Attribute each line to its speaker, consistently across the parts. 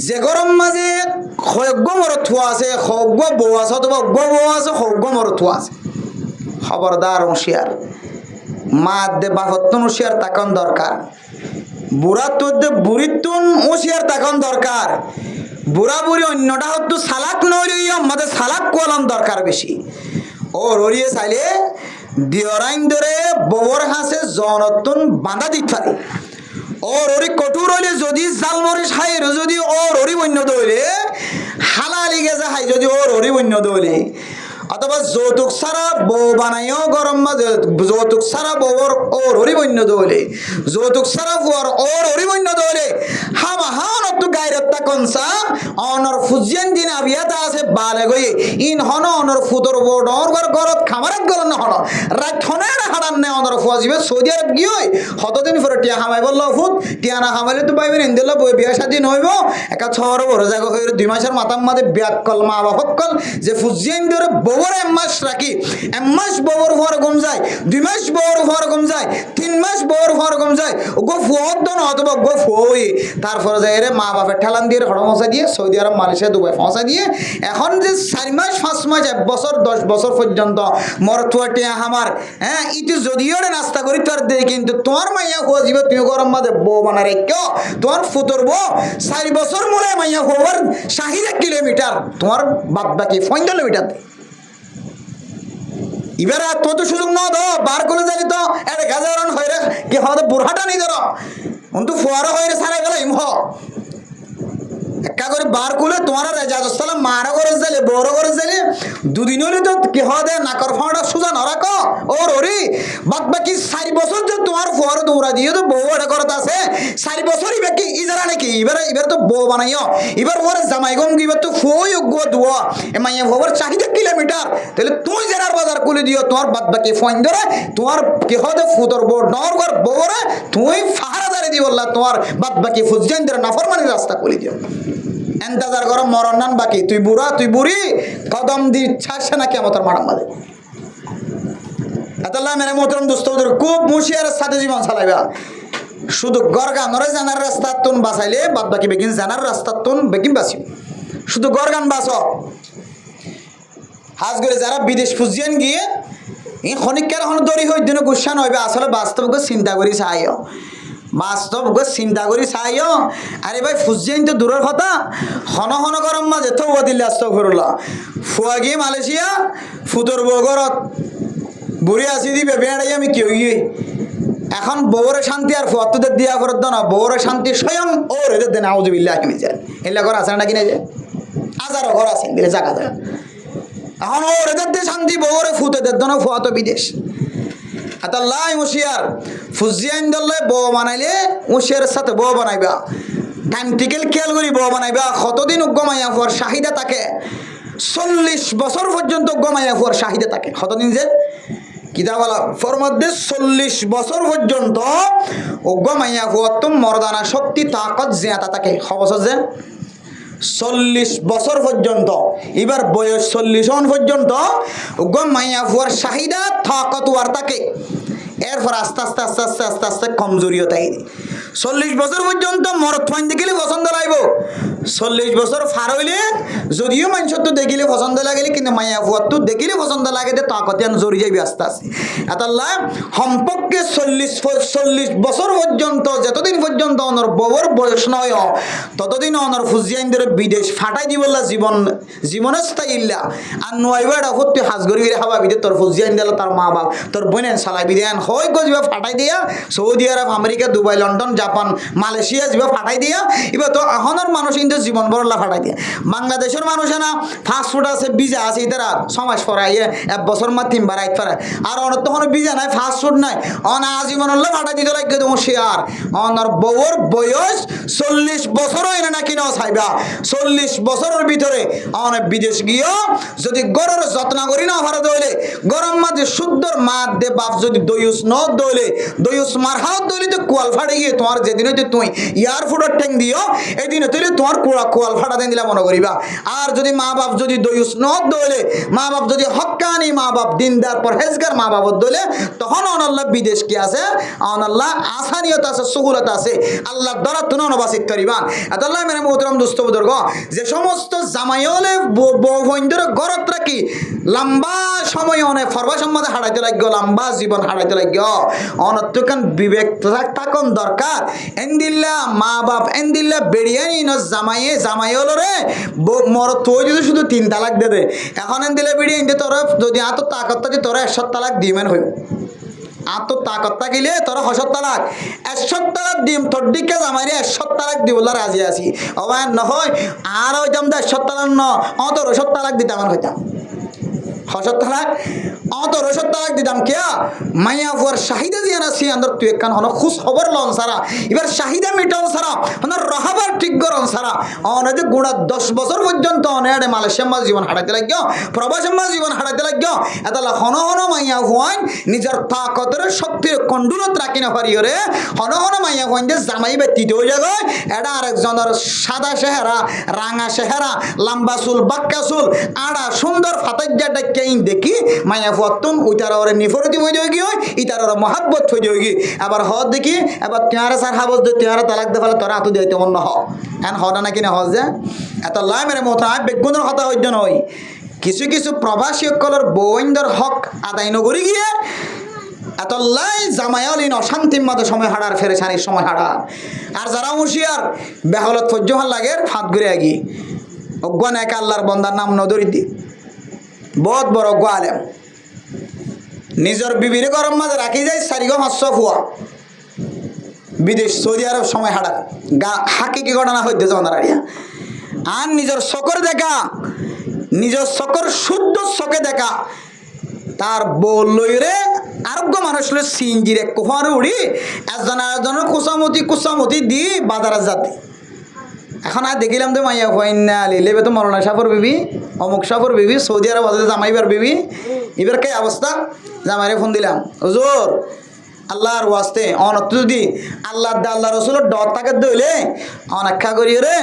Speaker 1: যে গরম মাঝে সজ্ঞ মরত হওয়া আছে সজ্ঞ বউ আছে অথবা বউ আছে সজ্ঞ মরত হওয়া আছে খবরদার হুঁশিয়ার মা দে বাপত্তন হুঁশিয়ার তাকন দরকার বুড়া তোর দে বুড়িতুন হুঁশিয়ার তাকন দরকার বুড়া বুড়ি অন্যটা হতো সালাক নইলে আমাদের সালাক কলম দরকার বেশি ও রড়িয়ে চাইলে দিয়রাইন ধরে ববর হাসে জনতন বাঁধা দিতে পারে ও রড়ি কঠোর হইলে যদি জালমরিস হাই যদি ও রড়ি বন্য দইলে হালালি গেছে হাই যদি ও রড়ি বন্য দইলে অথবা যৌতুক ছাড়া বউ বানাইও গরম মাঝে যৌতুক ছাড়া বউর ও রড়ি বন্য দইলে যৌতুক ছাড়া বউর ও রড়ি বন্য দইলে হামা হান তো গায়রত্তা কনসা অনর ফুজিয়ান দিন আবিয়াতা আছে বালে গই ইন হন অনর ফুদর বড়র ঘরত খামারাত গলন হন রাত হনে হারান নে অনর ফুজিবে সৌদি আরব গিয়ে কতদিন পরে টিয়া হামাই বলল ফুদ টিয়া না হামাইলে তো পাইবেন ইন্দেল বই বিয়া শাদী নইব একা শহর বড় জায়গা হয়ে 2 মাসের মাথার মাঝে বিয়াত কল মা বাপ কল যে ফুজিয়ান ধরে ববর এমাস রাখি এমাস ববর ফর গম যায় 2 মাস ববর ফর গম যায় 3 মাস ববর ফর গম যায় গো ফুদ দন অথবা গো ফুই তারপরে যায় রে মা বাপের ঠেলান দিয়ে হড় মশা দিয়ে সৌদি আরব মালয়েশিয়া দুবাই ফসা দিয়ে এখন যে 4 মাস 5 মাস 1 বছর 10 বছর পর্যন্ত মরথুয়াটি আমার হ্যাঁ ইতি যদিও নাস্তা করি তোর দে কিন্তু তোমার মাইয়া হওয়া যাবে তুমি গরম মাঝে বউ বানা রেখো তোমার ফুতর বউ 4 বছর মনে মাইয়া হওয়ার 60 কিলোমিটার তোমার বাদ বাকি 5 কিলোমিটার এবারে তো সুযোগ না দাও বার করে যালি তো এটা গাজারন হইরে কি হওয়া বুড়াটা নেই ধরো অন্তু ফোয়ারা হইরে সারা গেল ইমহ একা করে বার করলে তোমার রেজাজসালাম মারা করে যাইলে বড় করে যাইলে 2 দিন হলে তো কি হয় দে নাকর ফাঁড়া সুজা না রাখো ওর ওরি বাদ বাকি 4 বছর যে তোমার ফোয়ার দৌড়া দিয়ে তো বউ এটা করত আছে 4 বছরই বাকি ইজারা নাকি এবার তো বউ বানাইও এবার ওর জামাই গম গিবার তো ফুই গো দুয়া এ মাইয়া ওর 40 কিলোমিটার তাহলে তুই জেনার বাজার করে দিও তোমার বাদ বাকি ফোন ধরে তোমার কি হয় দে ফুতর বউ নর ঘর বউরে তুই ফাহারা দাঁড়িয়ে দি বললা তোমার বাদ বাকি ফুজজান ধরে নাফরমানি রাস্তা করে দিও এন্তাজার করো মরণ নান বাকি তুই বুড়া তুই বুড়ি কদম দি ছাড়ছে না কিয়ামতের মাঠ মাঝে আল্লাহ মেরে মোহতরম দোস্তদের খুব মুশিয়ারের সাথে জীবন চালাইবা শুধু গরগান নরে জানার রাস্তা তুন বাঁচাইলে বাদ বাকি বেগিন জানার রাস্তা তুন বেগিন বাঁচিব শুধু গরগান বাঁচ হাজ করে যারা বিদেশ ফুজিয়ান গিয়ে এই খনিকের হন দড়ি হই দিন গুসা নইবে আসলে বাস্তবকে চিন্তা করি চাইও বাস্তব চিন্তা করি চাইও আরে ভাই ফুজিয়ান তো দূরের কথা হন হন গরম মাঝে তো দিল্লি আসতে ঘুরলা ফুয়া গিয়ে মালয়েশিয়া ফুতর বগরত বুড়ি আসি দিবে বেড়াই আমি কেউ গিয়ে এখন বউরে শান্তি আর ফুয়াত্তুদের দিয়া করে না বউরে শান্তি স্বয়ং ওর এদের দেন আউজুবিল্লাহ আমি যায় এলা ঘর আছে না কিনে যায় হাজারো ঘর আছে দিলে জায়গা যায় এখন ওর এদের দিয়ে শান্তি বউরে ফুতেদের দন ফুয়া তো বিদেশ আতাল্লাহ মুশিয়ার ফুজিয়ান দলে বউ বানাইলে মুশিয়ারের সাথে বউ বানাইবা টাইম টিকেল খেয়াল করি বউ বানাইবা কতদিন গমাইয়া ফুয়ার শাহিদা থাকে 40 বছর পর্যন্ত গমাইয়া ফুয়ার শাহিদা থাকে কতদিন যে কিতা বলা ফর মধ্যে 40 বছর পর্যন্ত গমাইয়া ফুয়ার তো মর্দানা শক্তি তাকত জিয়াতা থাকে বছর যে 40 বছর পর্যন্ত এবার বয়স 40 পর্যন্ত গমাইয়া ফুয়ার শাহিদা তাকত ওয়ার থাকে এরপর আস্তে আস্তে আস্তে আস্তে আস্তে আস্তে কমজোরিও তাই 40 বছর পর্যন্ত মরদ ফাইন দেখিলে পছন্দ লাগবো 40 বছর ফার হইলে যদিও মানুষ তো দেখিলে পছন্দ লাগলে কিন্তু মাইয়া ফুয়ার তো দেখিলে পছন্দ লাগে যে তাকতিয়ান জড়ি যাইবি আস্তে আস্তে আল্লাহ সম্পর্কে 40 বছর পর্যন্ত যতদিন পর্যন্ত অনর বউর বয়স নয় ততদিন অনর ফুজিয়াইন ধরে বিদেশ ফাটাই দিবল্লা জীবনে স্থায়ী ইল্লা আর নয়বার হতে হাজগরি হাবা বিদে তোর ফুজিয়াইন দিল তার মা বাপ তোর বোনেন সালাই বিদেন হয় গো ফাটাই দিয়া Saudi Arab America Dubai London Japan Malaysia যাবা ফাটাই দিয়া এবার তো এখনের মানুষ কিন্তু জীবন বড়লা ফাটাই দিয়া বাংলাদেশের মানুষে না ফাস্টফুড আছে ভিজা আছে তারা সমাজ ফরাইয়ে 1 বছর মা 3 বার আইত পারে আর অনেক তখন ভিজা নাই ফাস্টফুড নাই অনা জীবন ফাটাই দিতে লাগে তোমার শেয়ার অনর বউর বয়স 40 বছর হয় না কিনা চাইবা 40 বছরের ভিতরে অনেক বিদেশ গিয়েও যদি গরুর যত্ন করি না ভারত হইলে গরম মাঝে শুদ্ধর মাত দে বাপ যদি দইউস ন দইলে দইউস মার হাত দইলে তো কোয়াল ফাটে গিয়ে তোমার যেদিন হইতে তুই এয়ারফোর্টের ট্যাং দিও এই দিন হইলে তোমার কোয়াল ফাটা দেন দিলা মনে করিবা আর যদি মা বাপ যদি দইউস ন দইলে মা বাপ যদি হক্কানি মা বাপ দিনদার পরহেজগার মা বাপ দইলে তখন অনাল্লাহ বিদেশ কি আছে অনাল্লাহ আসানিয়ত আছে সুহুলত আছে আল্লাহ দ্বারা তুনো নবাসিত করিবান আল্লাহ মেরে মোহতরম মোহতরম দোস্ত বুজুর্গ যে সমস্ত জামাইলে বন্ধুর গরত রাখি লম্বা সময় অনেক ফরবা সম্মাদে হারাইতে লাগবে লম্বা জীবন হারাইতে লাগবে অনত্যকান বিবেক থাকুন দরকার এন্দিল্লা মা বাপ এন্দিল্লা বেরিয়ানি ন জামাইলরে মর তুই যদি শুধু 3 তালাক দে এখন এন্দিলে বেরিয়ে তোর যদি এত তাকত থাকে তোরা 100 তালাক দিমেন হইব আত তাকত থাকিলে তোর 100 তালাক 100 তালাক দিম তোর দিকে জামাইরে 100 তালাক দিবলা রাজি আছি অবান নহয় আর হইতাম 100 তালাক ন তোর 100 তালাক দিতাম হইতাম 100 তালাক তোর 100 তালাক দিতাম কিয়া মাইয়া ফুয়ার চাহিদা দিয়ে আছি আন্দর তুই একখান হন খুশ খবর লন সারা এবার চাহিদা মিটাও সারা হন রহাবার ঠিক করন সারা অনেক গুণা 10 বছর পর্যন্ত অনেক মালয়েশিয়ার মাঝ জীবন হারাইতে লাগিও প্রবাসের মাঝ জীবন হারাইতে লাগিও এতলা হন হন মাইয়া ফুয়ান নিজের তাকতের শক্তির কন্ডুলত রাখি না পারি রে হন হন মাইয়া ফুয়ান যে জামাই ব্যতীত হয়ে যাবে এটা আরেকজনের সাদা চেহারা রাঙা চেহারা লম্বা চুল বাক্কা চুল আড়া সুন্দর ফাতাজ্জা ডাক্কাইন দেখি মাইয়া ফুয়াতুন উইতার ওরে নিফরতি হয়ে যাবে কি হয় ইতার ওরে মহাব্বত হয়ে যাবে কি আবার হদ দেখি এবার তেয়ারা সার হাবস দে তেয়ারা তালাক দে ফেলে তোরা হাতু দিতে মন নহ এন হদা নাকি না হজ যে এত লাই মেরে মতো বেগুনের হতা হইজ নয় কিছু কিছু প্রবাসী সকলের বইন্দর হক আদায় নগরি গিয়ে এত লাই জামায়ালিন অশান্তির মতো সময় হারার ফেরেছানির সময় হারার আর যারা হুঁশিয়ার বেহলত ফজ্জহাল লাগের ফাঁদ ঘুরে আগি অজ্ঞান এক আল্লাহর বন্দার নাম নদরি দি বহুত বড় অজ্ঞ আলেম নিজের বিবির গরম মাঝে রাখি যায় 4,500 ফুয়া বিদেশ সৌদি আরব সময় হাঁটা হাকিকি ঘটনা হইতে জনারিয়া আর নিজের চকর দেখা নিজের চকর শুদ্ধ চকে দেখা তার বললে আরোগ্য মানুষ হলো সিঞ্জিরে কোহার উড়ি একজনের কুসামতি দি বাজারে যাতে এখন আর দেখিলাম তো মাইয়া হইনা লেবে তো মরনা সাফর বিবি অমুক সাফর বিবি সৌদি আরব জামাইবার বিবি এবার কে অবস্থা জামাইরে ফোন দিলাম হুজুর আল্লাহর ওয়াস্তে অনত যদি আল্লাহ রসুলের ডর তাকে দইলে অনাক্ষা করি রে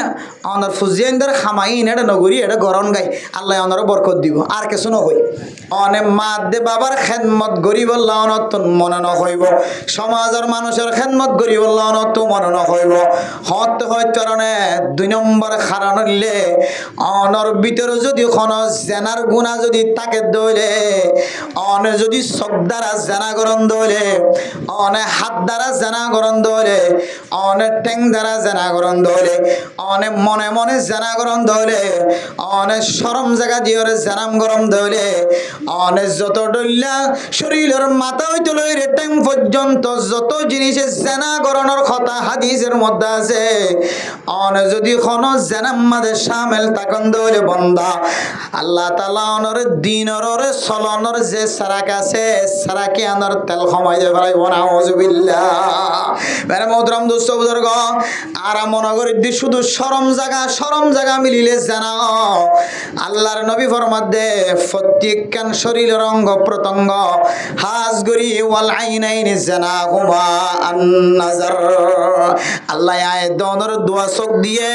Speaker 1: অনার ফুজিয়ানদের খামাইন এটা নগরী এটা গরম গাই আল্লাহ অনারও বরকত দিব আর কিছু নহই অনে মা দে বাবার খেদমত গরি বললা অনত মনে নহইব সমাজের মানুষের খেদমত গরি বললা অনত মনে নহইব হতে হয় কারণে 2 নম্বর খারাপ হইলে অনর ভিতরে যদি কোন জেনার গুণা যদি তাকে দইলে অনে যদি চোখ দ্বারা জেনা গরম দইলে অনে হাত দ্বারা জেনা গরম দইলে অনে ঠ্যাং দ্বারা জেনা গরম দইলে অনে মনে মনে জেনা গরম দইলে অনে শরম জায়গা দিয়ে জেনাম গরম দইলে অনে যত ডইলা শরীরের মাথা হইতে লইরে ঠ্যাং পর্যন্ত যত জিনিসে জেনা গরনের কথা হাদিসের মধ্যে আছে অনে যদি কোন জেনাম মাঝে শামিল তাকন দইলে বন্দা আল্লাহ তাআলা অনর দিনর চলনের যে সারাক আছে সারাকে আনার তেল কমাই দে ভাই নাউযুবিল্লাহ মেরে মোহতরম দোস্ত বুজুর্গ আর মনে করি দি শুধু শরম জায়গা মিলিলে জানা আল্লাহর নবী ফরমাত দে প্রত্যেকখান শরীরের অঙ্গ প্রত্যঙ্গ হাজ গরি ওয়াল আইনাইনি জানা হুমা আন নাজার আল্লাহ আয়াত দনর দোয়া চোখ দিয়ে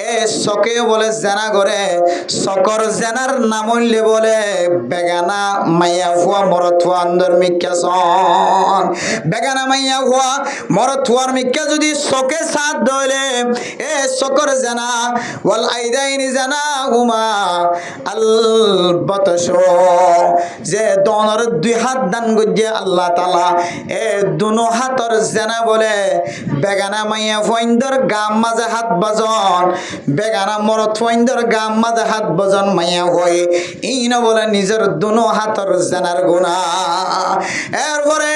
Speaker 1: এ চোখে বলে জানা করে চকর জানার নাম হইলে বলে বেগানা মাইয়া ফুয়া মরথুয়া আন্দর মিক্কাসন বেগানা মাইয়া হুয়া মরত হুয়ার মিক্কা যদি চোখে সাথ দইলে এ চকর জানা ওয়াল আইদাইনি জানা হুমা আল বতশ যে দনর 2 হাত দান গজ্জে আল্লাহ তাআলা এ দুনো হাতর জানা বলে বেগানা মাইয়া ফইন্দর গাম মাঝে হাত বাজন বেগানা মরত ফইন্দর গাম মাঝে হাত বাজন মাইয়া হই এই না বলে নিজের দুনো হাতর জানার গুনাহ এরপরে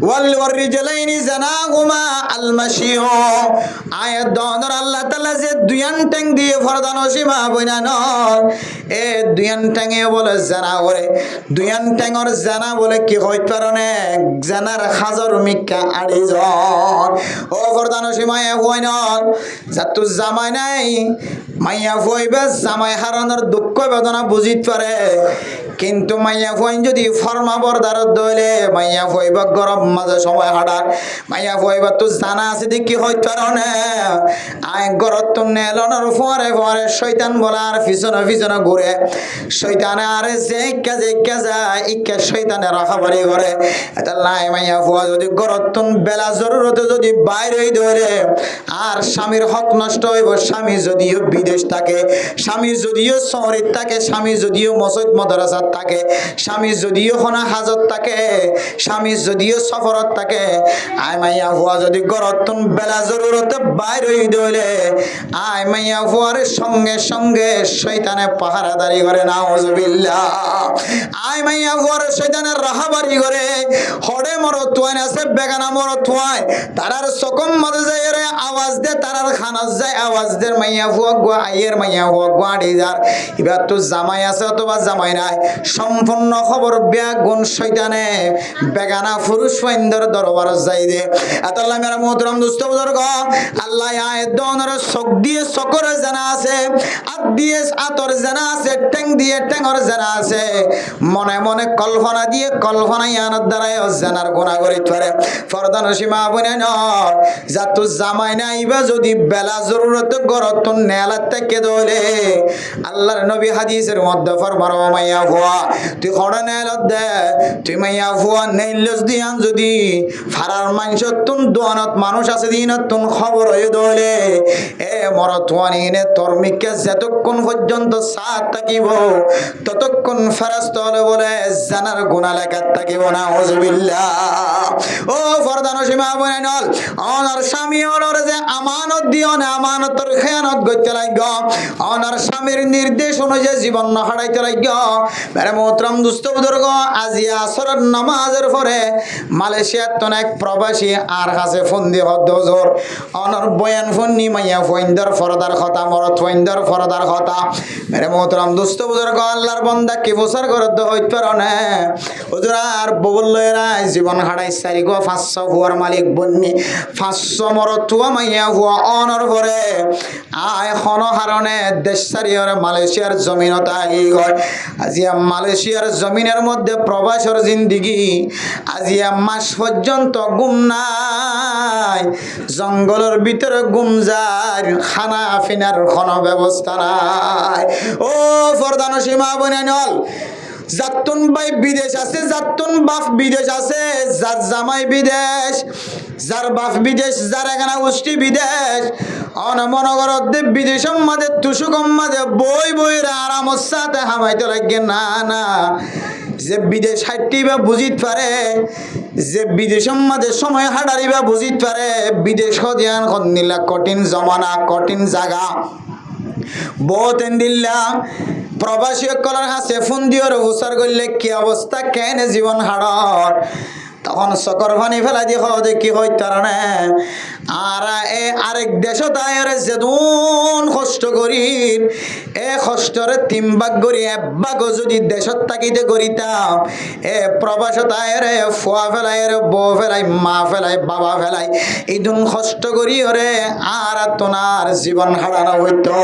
Speaker 1: ওয়াল রিজলাইনি জানাহুমা আল মাশিউ আয়াত দনর আল্লাহ তাআলা যে 2 ট্যাং দিয়ে ফরদান সীমা বইনানর এ 2 ট্যাঙে বলে জানা করে 2 ট্যাঙর জানা বলে কি হইত পারনে জানার হাজার মিক্কা আড়ি জন ও ফরদান সীমা এ হইনর যাতু জামাই নাই মাইয়া হইবে জামাই হারানোর দুঃখ বেদনা বুঝিত পারে কিন্তু মাইয়া ফুয়াইন যদি ফরমা বরদার দলে মাইয়া ফুয়াইবা গরম মাঝে সময় হাডার মাইয়া ফুয়াইবা তো জানা আছে দেখি হইতো কারণে আয় গরত তো নেলনের ফরে ফরে শয়তান বলার পিছনে ঘুরে শয়তানে আরে যে যায় ইকে শয়তানে রাখাবাড়ি করে এটা লাই মাইয়া ফুয়া যদি গরত তো বেলা জরুরতে যদি বাইরে ধরে আর স্বামীর হক নষ্ট হইব স্বামী যদিও বিদেশ থাকে স্বামী যদিও শহরে থাকে স্বামী যদিও মসজিদ মাদ্রাসাত থাকে স্বামী যদিও খনা হাজত থাকে স্বামী যদিও সফরত থাকে আয় মাইয়া ফুয়া যদি গরতুন বেলা জরুরতে বাইর হই দইলে আয় মাইয়া ফুয়ার সঙ্গে সঙ্গে শয়তানে পাহারাদারি করে নাউজুবিল্লাহ আয় মাইয়া ফুয়ার শয়তানের রাহাবারি করে হড়ে মরো তুয়াই আছে বেগানা মরো তুয়াই তারার সকম মাঝে যায় রে আওয়াজ দে তারার খানাস যায় আওয়াজ দে মাইয়া ফুয়া গো আইয়ের মাইয়া ফুয়া গুয়াড়ি যার এবার তো জামাই আছে অথবা জামাই নাই সম্পূর্ণ খবর বিয়া গুণ শয়তানে বেগানা পুরুষ ফাইন্দর দরবার যাই দে আতাল্লাহ মেরা মোহতরম দুস্থ বুজুর্গ আল্লাহ আয়াত দনের চোখ দিয়ে চকর জানা আছে হাত দিয়ে আতর জানা আছে টেং দিয়ে টেঙর জানা আছে মনে মনে কল্পনা দিয়ে কল্পনাই আনার দ্বারাই জানার গুণা করি ধরে ফরদান সীমা বনে ন যা তো জামাই নাইবা যদি বেলা জরুরত গরত নেলা থেকে দলে আল্লাহর নবী হাদিসের মধ্যে ফরমার মাইয়া ফুয়া তুই খড়া নেলত দে তুই মাইয়া ফুয়া নেইলস দিয়ান যদি ফারার মানুষ তুন দোয়ানত মানুষ আছে দিনত তুন খবর হয়ে দলে এ মরতুয়ানি নে তোর মিকে যতক্ষণ পর্যন্ত সাথ থাকিব ততক্ষণ ফেরেশতা হলে বলে জানার গুনাহ লেখা থাকিব না আউযুবিল্লাহ ও ফরদান সীমা বনাইনল অনার স্বামী ওর যে আমানত দিও না আমানতর খেয়ানত করতে লাগ অনার স্বামীর নির্দেশ অনুযায়ী জীবন হারাইতে লাগ মেরে মোহতরম দুস্থ বুজুর্গ আজি আসরের নামাজের পরে মালয়েশিয়ার তো এক প্রবাসী আর কাছে ফোন দিয়ে হদ্দজোর অনার বয়ান ফোন নি মাইয়া ফইন্দর ফরদার কথা মরত ফইন্দর ফরদার কথা মেরে মোহতরম দুস্থ বুজুর্গ আল্লাহর বান্দা কি বছর করত হইতে পারে না হুজুর আর ববুল্লয়রা জীবন হারাই সারি গো 500 হুয়ার মালিক বন্নি 500 মরত তুয়া মাইয়া হুয়া অনর পরে আয় খন হারণে দেশ সারিয়র মালয়েশিয়ার জমিনত আগি গয় আজিয়া মালয়েশিয়ার জমিনের মধ্যে প্রবাসর জিন্দিগি আজিয়া মাস পর্যন্ত গুম নাই জঙ্গলের ভিতরে গুম যায় খানা ফিনার কোনো ব্যবস্থা নাই ও ফরদান সীমা বনাইনল জাতুন ভাই বিদেশ আছে জাতুন বাপ বিদেশ আছে যার জামাই বিদেশ যার বাপ বিদেশ যার এখানে উষ্টি বিদেশ অনমনগর বিদেশের মাঝে তুষুকম মাঝে বই আরামর সাথে হামাইতে লাগে না না যে বিদেশ হাইটিবা বুঝিত পারে যে বিদেশের মাঝে সময় হাঁটারিবা বুঝিত পারে বিদেশ হদিয়ান নিলা কঠিন জমানা কঠিন জায়গা বহুত দিল্লা প্রবাসী কলার হাসে ফোন দিয়ে উচার করলে কি অবস্থা কেন জীবন হাড়র তখন চকর পানি ফেলা দিয়ে দে কি হয় তার আর আরেক দেশ তাইরে যেদুন কষ্ট করি কষ্টরে 3 ভাগ করি 1 ভাগ যদি দেশত থাকিতে করিতাম প্রবাস তাইরে ফুয়া ফেলাই বউ ফেলাই মা ফেলাই বাবা ফেলাই এইদুন কষ্ট করি ওরে আর তোনার জীবন হারানো হইতো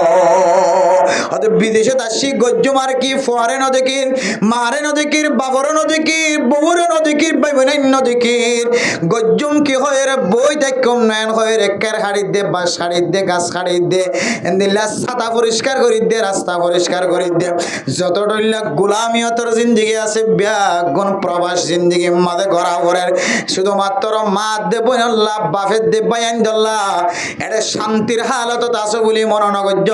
Speaker 1: অত বিদেশে আসি গজ্জমার কি ফুয়ারে নদীকির মারে নদীকির বাবরে নদীকির বউরে নদীকির বাইবেন নদীকির গজ্জম কি হয় রে বই দেখম নয়ন হয় রে কের হাড়ি দে বাস হাড়ি দে গাছ হাড়ি দে এন্দিলা ছাতা পরিষ্কার করি দে রাস্তা পরিষ্কার করি দে যত ডইলা গোলামিয়তর জিন্দেগি আছে ব্যাগুন প্রবাস জিন্দেগি মাঝে গড়া ভরের শুধুমাত্র মা দে বইনল্লাহ বাফের দে বাইন দল্লা এটা শান্তির হালত আছে বলি মননগজ্য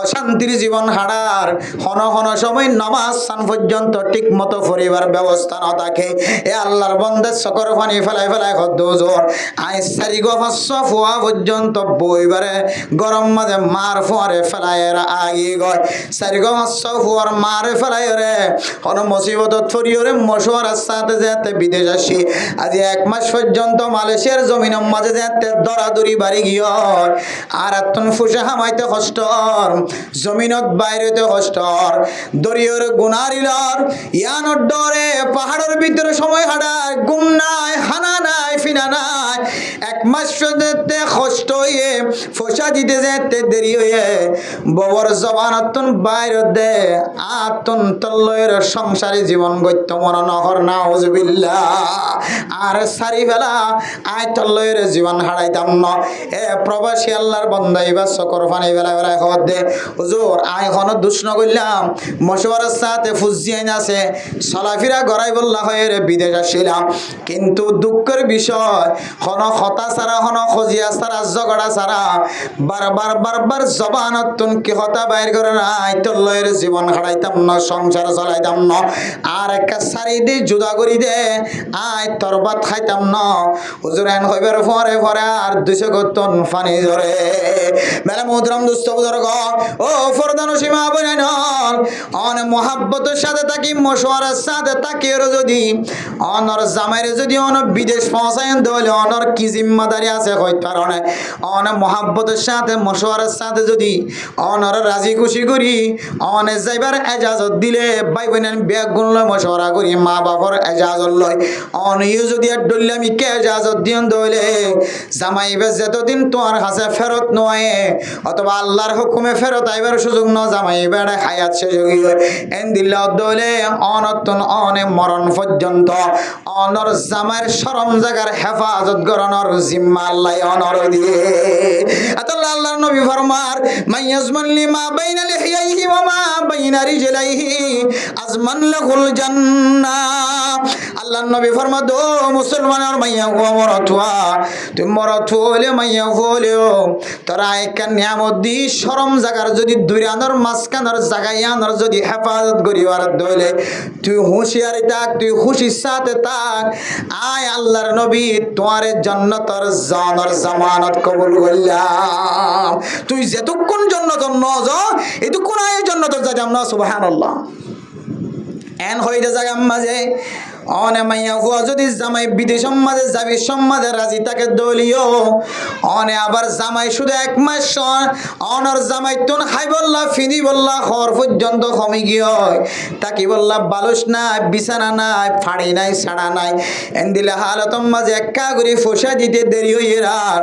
Speaker 1: অশান্তির জীবন হারার হন হন সময় নামাজ সান পর্যন্ত ঠিক মতো পরিবার ব্যবস্থা না থাকে এ আল্লাহর বন্দে চকর পানি ফেলাই ফেলাই হদ্দোজোর আই 4-500 ফুয়া পর্যন্ত বইবারে গরম মাঝে মার ফুয়ারে ফেলাই আগি গয় 4-500 ফুয়ার মারে ফেলাই রে হন মুসিবত ফরিয়রে মশওয়ারার সাথে যেতে বিদেশ আসি আজি 1 মাস পর্যন্ত মালয়েশিয়ার জমিনের মাঝে যেতে দরাদরি বাড়ি গিয়ে আর এতন ফুসে হামাইতে কষ্টর জমিনত বাইরেতে কষ্টর দরিয়র গুনারিলর ইয়ানোর ডরে পাহাড়ের ভিতরে সময় হাঁটায় গুম নাই হানা নাই ফিনা নাই 1 মাস যেতে কষ্ট হয়ে ফসা দিতে যেতে দেরি হয়ে ববর জবান জবানতন বাইর দে আতন তল্লয়ের সংসারী জীবন গত্য মন নহর নাউজুবিল্লাহ আর সারি ফেলা আয় তল্লয়ের জীবন হারাইতাম ন এ প্রবাসী আল্লাহর বন্দা এবার সকর ফানি বেলা বেলায় খবর দে হুজুর আয় হন দুষ্ণ করলাম মশওয়ারের সাথে ফুজিয়াইন আছে চলাফেরা গড়াই বললা হয়ে বিদেশ আসছিলাম কিন্তু দুঃখের বিষয় হন হতা ছাড়া হন খজিয়া ছাড়া জগড়া ছাড়া বারবার বারবার জবানতুন কি হতা বাইর করে নাই তল্লয়ের জীবন হারাইতাম না সংসার চালাইতাম না আর একটা সারি দি জুদা করি দে আয় তরবাত খাইতাম না হুজুর এন হইবার পরে পরে আর 200 গতন পানি ধরে মেলা মুদ্রাম দুস্থ বুজুর্গ ও ফরদান সীমা বইনান অন মোহাব্বতের সাথে থাকি মশওয়ারের সাথে থাকি যদি অনর জামাইরে যদি অন বিদেশ পৌঁছায় দলে অনর কি জিম্মাদারি আছে হইতে পারে অন মোহাব্বতের সাথে মশওয়ারের সাথে যদি অনর রাজি খুশি করি অন যাইবার এজাজত দিলে ভাই বোনেন ব্যাগ গুনল মশওয়ারা করি মা বাবার এজাজত লয় অনিও যদি আর ডল্লামি কে এজাজত দিন দলে জামাইবে যতদিন তোমার কাছে ফেরত নয় অথবা আল্লাহর হুকুমে ফেরত আইবার সুযোগ ন জামাইবে হায়াত শেষ হয়ে এন দিল্লা দলে অনতন অনে মরণ পর্যন্ত অনর জামাইয়ের শরম জাগার হেফাজত গরনর জিম্মা আল্লাহ অনর দিয়ে আতাল্লাহ আল্লাহর নবী ফরমার মাইয়াজমান লিমা বাইনা লিহিয়াইহি ওয়া মা বাইনা রিজলাইহি আজমান লাহুল জান্নাহ আল্লাহর নবী ফরমাদ ও মুসলমানের মাইয়া ও মরতুয়া তুমি মরতু হলে মাইয়া হলেও তোরা একটা নিয়ামত দি শরম জাগার যদি দুইরানোর মাঝখানোর জাগাইয়ানোর যদি হেফাজত করিবার দইলে তুই হুঁশিয়ারি থাক তুই খুশির সাথে থাক আয় আল্লাহর নবী তোমার জান্নাতের জানার জামানত কবুল করলাম তুই যেতক্ষণ জান্নাতের নজ এতক্ষণ আয় জান্নাতের যাইতাম না সুবহানাল্লাহ এন হইতে জায়গা মাঝে অনে মাইয়া হুয়া যদি জামাই বিদেশ সম্মাদে যাবি সম্মাদে রাজি তাকে দলীয় অনে আবার জামাই শুধু 1 মাস অনর জামাই তুন হাই বললা ফিনি বললা হর পর্যন্ত কমে গিয়ে তাকি বললা বালুস নাই বিছানা নাই ফাড়ি নাই ছাড়া নাই এন দিলে হালতম মাঝে একা করে ফসা দিতে দেরি হইয়ে আর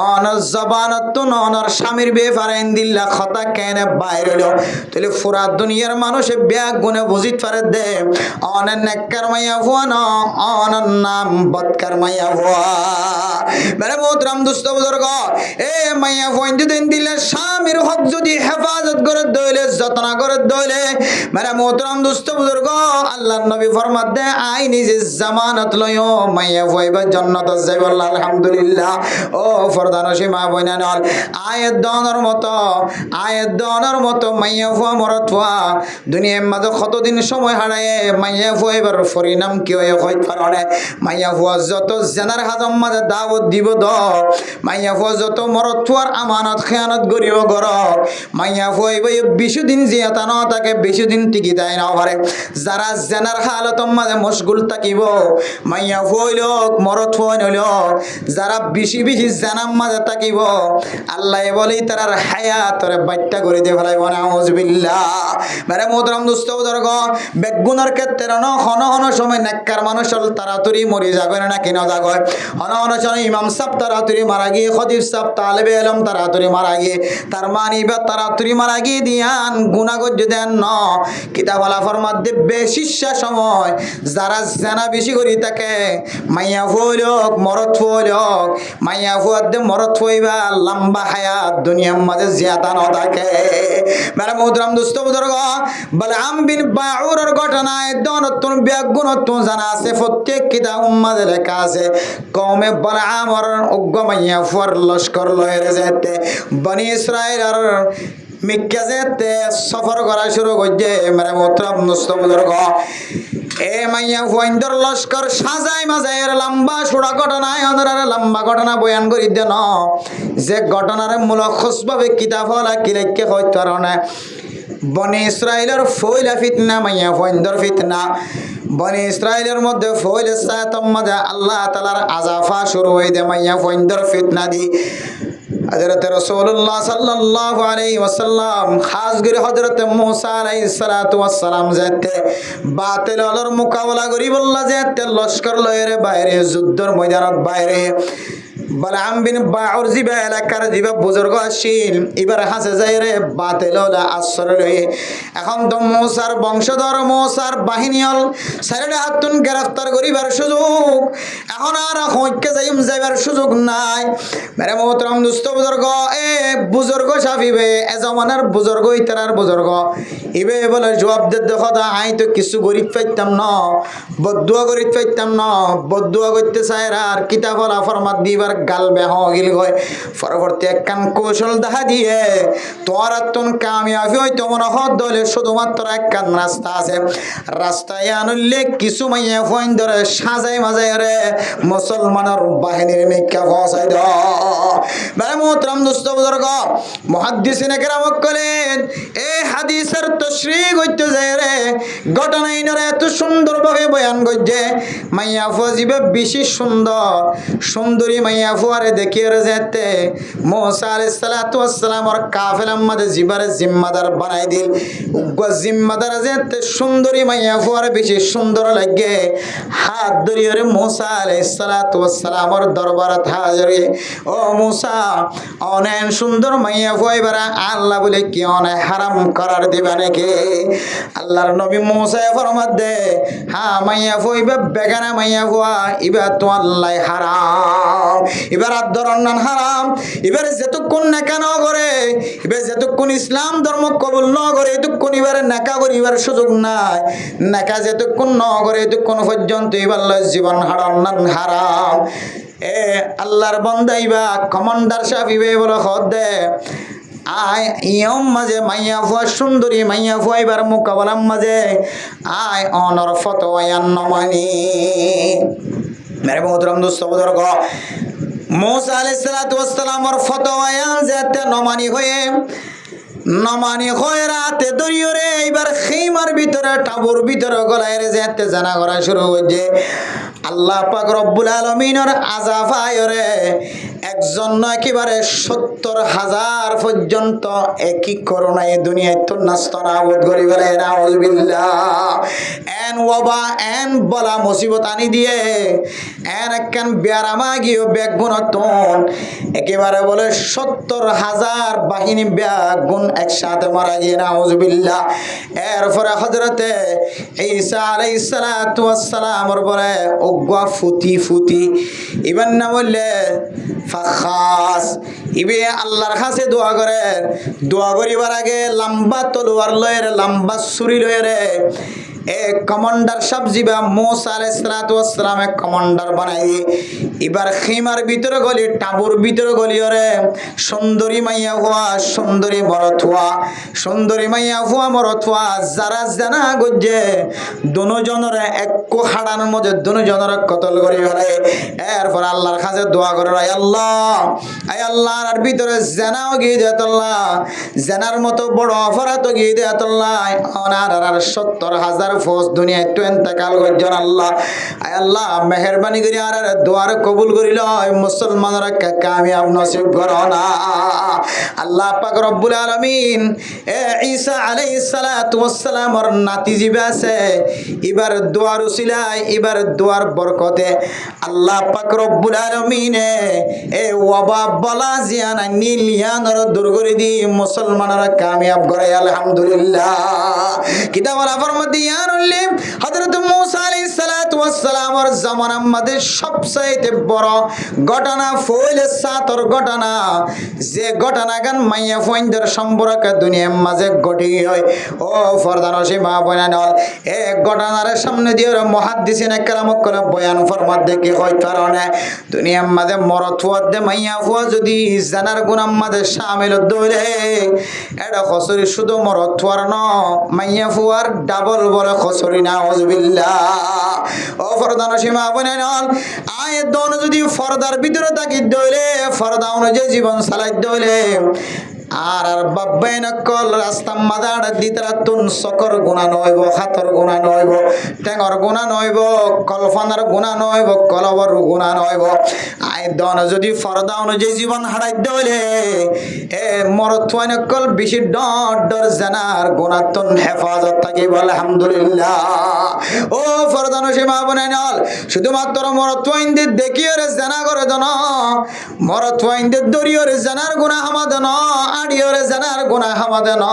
Speaker 1: অনর জবানত তুন অনর স্বামীর বেফার এন দিল্লা খতা কেনে বাইরে হলো তাহলে পুরা দুনিয়ার মানুষে ব্যাগ গুনে বুঝিত পারে দে অনের নেককার মাইয়া হুয়ানো অনর নাম বদকার মাইয়া হুয়া মেরে মোহতরম দুস্থ বুজুর্গ এ মাইয়া হুয়াইন দিন দিলে স্বামীর হক যদি হেফাজত করে দইলে যত্ন করে দইলে মেরে মোহতরম দুস্থ বুজুর্গ আল্লাহর নবী ফরমাত দে আই নিজে জামানত লয়ো মাইয়া হুয়াইবা জান্নাত যাইব আলহামদুলিল্লাহ ও ফরদান সীমা বইনান আয়াত দনের মতো মাইয়া হুয়া মরত হুয়া দুনিয়ার মাঝে কতদিন সময় হারায় মাইয়া হুয়াইবার পরিণাম কি হয়ে হইতে পারে মাইয়া হুয়া যত জেনার হাজম মাঝে দাওয়াত দিব দ মাইয়া হুয়া যত মরত হুয়ার আমানত খেয়ানত গরিব গর মাইয়া হুয়াইবা বেশি দিন জিয়াতা ন তাকে বেশি দিন টিকি দেয় না পারে যারা জেনার হালত মাঝে মশগুল থাকিব মাইয়া হুয়াইল মরত হুয়াইল যারা বেশি বেশি জেনার মাঝে থাকিব আল্লাহ বলেই তার হায়াতরে বাট্টা করে দিয়ে ফেলাইব নাউজুবিল্লাহ মেরে মোহতরম দুস্থ বুজুর্গ বেগুনের ক্ষেত্রে হন হন সময় নেককার মানুষ তাড়াতাড়ি মরে যাবে না কিনা যাগয় হন হন সময় ইমাম সাহেব তাড়াতাড়ি মারা গিয়ে খতিব সাহেব তালেবে এলম তাড়াতাড়ি মারা গিয়ে তার মানি বা তাড়াতাড়ি মারা গিয়ে দিয়ান গুনাগত দেন ন কিতাবালা ফরমাদ্দে বেশিশা সময় যারা জানা বেশি করি তাকে মাইয়া ফুলক মরত ফুলক মাইয়া ফুয়াদ্দে মরত ফুইবা লম্বা হায়াত দুনিয়ার মাঝে জিয়াতা ন থাকে মেরা মুহতরম দুস্থ বুজুর্গ বলআম বিন বাউরের ঘটনায় দনতুন বেগুনতুন জানা আছে প্রত্যেক কিতাব উম্মাদে লেখা আছে কওমে বলআমর উগ্গমাইয়া ফুয়ার লস্কর লয়ের যেতে বনি ইসরাইল আর মিক্কা যেতে সফর করা শুরু করছে মেরা মুহতরম দুস্থ বুজুর্গ এ মাইয়া ফুয়াইন্দর লস্কর সাজাই মাজাইয়ের লম্বা সুড়া ঘটনায় অনরার লম্বা ঘটনা বয়ান করি দেন যে ঘটনার মূলক্ষভাবে কিতাব হলা কি লেখকে হইতে পারে বনি ইসরাইলের ফইলা ফিতনা মাইয়া ফুয়াইন্দর ফিতনা বনি ইসরাইলের মধ্যে ফইল সাতম মধ্যে আল্লাহ তাআলার আযাফা শুরু হই দে মাইয়া ফুয়াইন্দর ফিতনা দি হযরত রাসূলুল্লাহ সাল্লাল্লাহু আলাইহি ওয়াসাল্লাম খাস করে হযরত মুসা আলাইহিস সালাতু ওয়াস সালাম যেতে বাতিল আলোর মোকাবেলা করি বললা যেতে লস্কর লয়ের বাইরে যুদ্ধের ময়দানত বাইরে বালাম বিন বাউর জিবা এলাকার জিবা বুজুর্গ আসিল এবার হাসে যায় রে বাতিল আশ্রয় লয়ে এখন তো মৌসার বংশধর মৌসার বাহিনী হল সাইডে হাতুন গ্রেফতার করিবার সুযোগ এখন আর হইকে যাইবার সুযোগ নাই মেরে মোহতরম দুস্থ বুজুর্গ এ বুজুর্গ সাফিবে এ জমানার বুজুর্গ ইতারার বুজুর্গ ইবে বলে জবাব দে দেখো দা আই তো কিছু গরিব পাইতাম না বদুয়া গরিব পাইতাম না বদুয়া করতে চায় আর কিতাব ফরমাত দিবার গাল বেহ গিল গয় পরবর্তী একখান কৌশল দেখা দিয়ে তোর তুন কামিয়াবি হইতো মনে হত দলে শুধুমাত্র একখান রাস্তা আছে রাস্তায় আনলে কিছু মাইয়া ফোন ধরে সাজাই মাজাই রে মুসলমানের বাহিনীর মেকা ফসাই দাই মোহতরম দোস্ত বুজুর্গ মুহাদ্দিসিনে কেরাম বলেন এই হাদিসের তাশরীহ হইতে যায় রে ঘটনা ইনরে এত সুন্দরভাবে বয়ান করছে মাইয়া ফজিবে বেশি সুন্দর সুন্দরী মাইয়া ফুয়ারে দেখিয়ে যেতে মুসা আলাইহিস সালাতু ওয়াস সালাম আর কাফেলার মধ্যে জিবারে জিম্মাদার বানাই দিল উগ্র জিম্মাদার যেতে সুন্দরী মাইয়া ফুয়ারে বেশি সুন্দর লাগে হাত ধরিয়ে রে মুসা আলাইহিস সালাতু ওয়াস সালামের দরবারে হাজির ও মুসা অনেক সুন্দর মাইয়া ফুয়াইবারা আল্লাহ বলে কি অনেক হারাম করার দিবা নাকি আল্লাহর নবী মুসা ফরমাত দে হ্যাঁ মাইয়া ফুয়াইবা বেগানা মাইয়া ফুয়া ইবা তো আল্লাহ হারাম এবার আদরণান হারাম এবার যেতক্ষণ নেকা ন করে এবার যেতক্ষণ ইসলাম ধর্ম কবুল ন করে এতক্ষণ এবারে নেকা করিবার সুযোগ নাই নেকা যেতক্ষণ ন করে এতক্ষণ পর্যন্ত এবার জীবন হারাম হারাম এ আল্লাহর বন্দাইবা কমান্ডার সাহেব বলে হদ দে আয় ইয়ম মাঝে মাইয়া ফুয়া সুন্দরী মাইয়া ফুয়াইবার মোকাবেলার মাঝে আয় অনর ফতোয়ান নমানি মেরে মোহতরম দোস্ত বুজুর্গ মুসা আলাইহিস সালাতু ওয়াস সালামের ফতোয়ায়ান যেতে নমানি হয়ে রাতে দরিয়ে রে এবার খেইমার ভিতরে টাবুর ভিতরে গলায় রে যেতে জানা করা শুরু হয়েছে আল্লাহ পাক রব্বুল আলামিনের আযাব আয়রে একজন একেবারে ৭০,০০০ পর্যন্ত একই করোনা এই দুনিয়ায় তো নাস্তানাবুদ করি বলে নাউযুবিল্লাহ এন ওয়াবা এন বলা মুসিবত আনি দিয়ে এন একখান বেয়ারামা গিয়ে বেগুনতন একেবারে বলে ৭০,০০০ বাহিনী বেগুন একসাথে মারা গিয়ে নাউযুবিল্লাহ এরপরে হযরতে ঈসা আলাইহিস সালাতু ওয়াস সালামের বলে ওগা ফুটি ইবান না বললে ফাখাস ইবে আল্লাহর কাছে দোয়া করিবার আগে লম্বা তলোয়ার লয়ে লম্বা ছুরি লয়ে রে এ কমান্ডার সব জিবা মুসা আলাইহিস সালাতু ওয়াস সালাম এক কমান্ডার বানাই এবার খিমার ভিতরে গলি টাবুর ভিতরে গলি রে সুন্দরী মাইয়া হুয়া সুন্দরী মরথুয়া যারা জানা গজে দুজনের এক হাড়ানোর মধ্যে দুজনের কতল করি ফেলে এরপর আল্লাহর কাছে দোয়া করে আয় আল্লাহর ভিতরে জানাও গিয়ে দেয় আল্লাহ জানার মতো বড় অপরাধ গিয়ে দেয় আল্লাহ ওনার আর ৭০,০০০ ফৌজ দুনিয়ায় তো ইন্তেকাল করছেন আল্লাহ আয় আল্লাহ মেহেরবানি করে আর দোয়ার কবুল করিল মুসলমানরা কামিয়াব নসিব করো না আল্লাহ পাক রব্বুল আলামিন এ ঈসা আলাইহিস সালাতু ওয়াস সালামের নাতি জিবা আছে এবার দোয়ার উসিলায় এবার দোয়ার বরকতে আল্লাহ পাক রব্বুল আলামিন এ ওয়াবা বলা জিয়ানা নীলিয়ানর দূর করে দি মুসলমানরা কামিয়াব করে আলহামদুলিল্লাহ কিতাবুল ফরমাদিয়ানুল্লি হযরত মুসা আলাইহিস সালাতু ওয়াস সালামের জামানার মধ্যে সবচেয়ে বড় ঘটনা ফইল সাতর ঘটনা যে ঘটনা গান মাইয়া ফইনদের সম্পর্ক দুনিয়ার মাঝে ঘটি হয় ও ফরদানসী মা বয়ানল এক ঘটনার সামনে দিয়ে মুহাদ্দিসিনে কেরাম করে বয়ান ফরমাত দেখি হয় কারণে দুনিয়ার মাঝে মরথুয়া দে মাইয়া ফুয়া যদি জানার গুনার মাঝে শামিল দইলে এটা খসরি শুধু মরথুয়ার ন মাইয়া ফুয়ার ডাবল বলে খসরি নাউযুবিল্লাহ ও ফরদানসী মা বয়ানল আয় দন যদি ফরদার ভিতরে থাকি দইলে ফরদা অনুযায়ী জীবন চালাই দইলে আর বাব্বাই নকল রাস্তা মাদার দিতরা তুন সকর গুণা নইব হাতর গুণা নইব টেঙর গুণা নইব কল্পনার গুণা নইব কলবর গুণা নইব আই দন যদি ফরদা অনুযায়ী জীবন হারাই দলে এ মরথুয়াই নকল বেশি ডর জানার গুণাতন হেফাজত থাকিব আলহামদুলিল্লাহ। ও ফরদা নসীমা বনাই নল শুধুমাত্র মরথুয়াইনদের দেখিও রে জানা করে দন মরথুয়াইনদের দরিও রে জানার গুণা হামাদন আড়িওরে জানার গুনাহ হামাদেন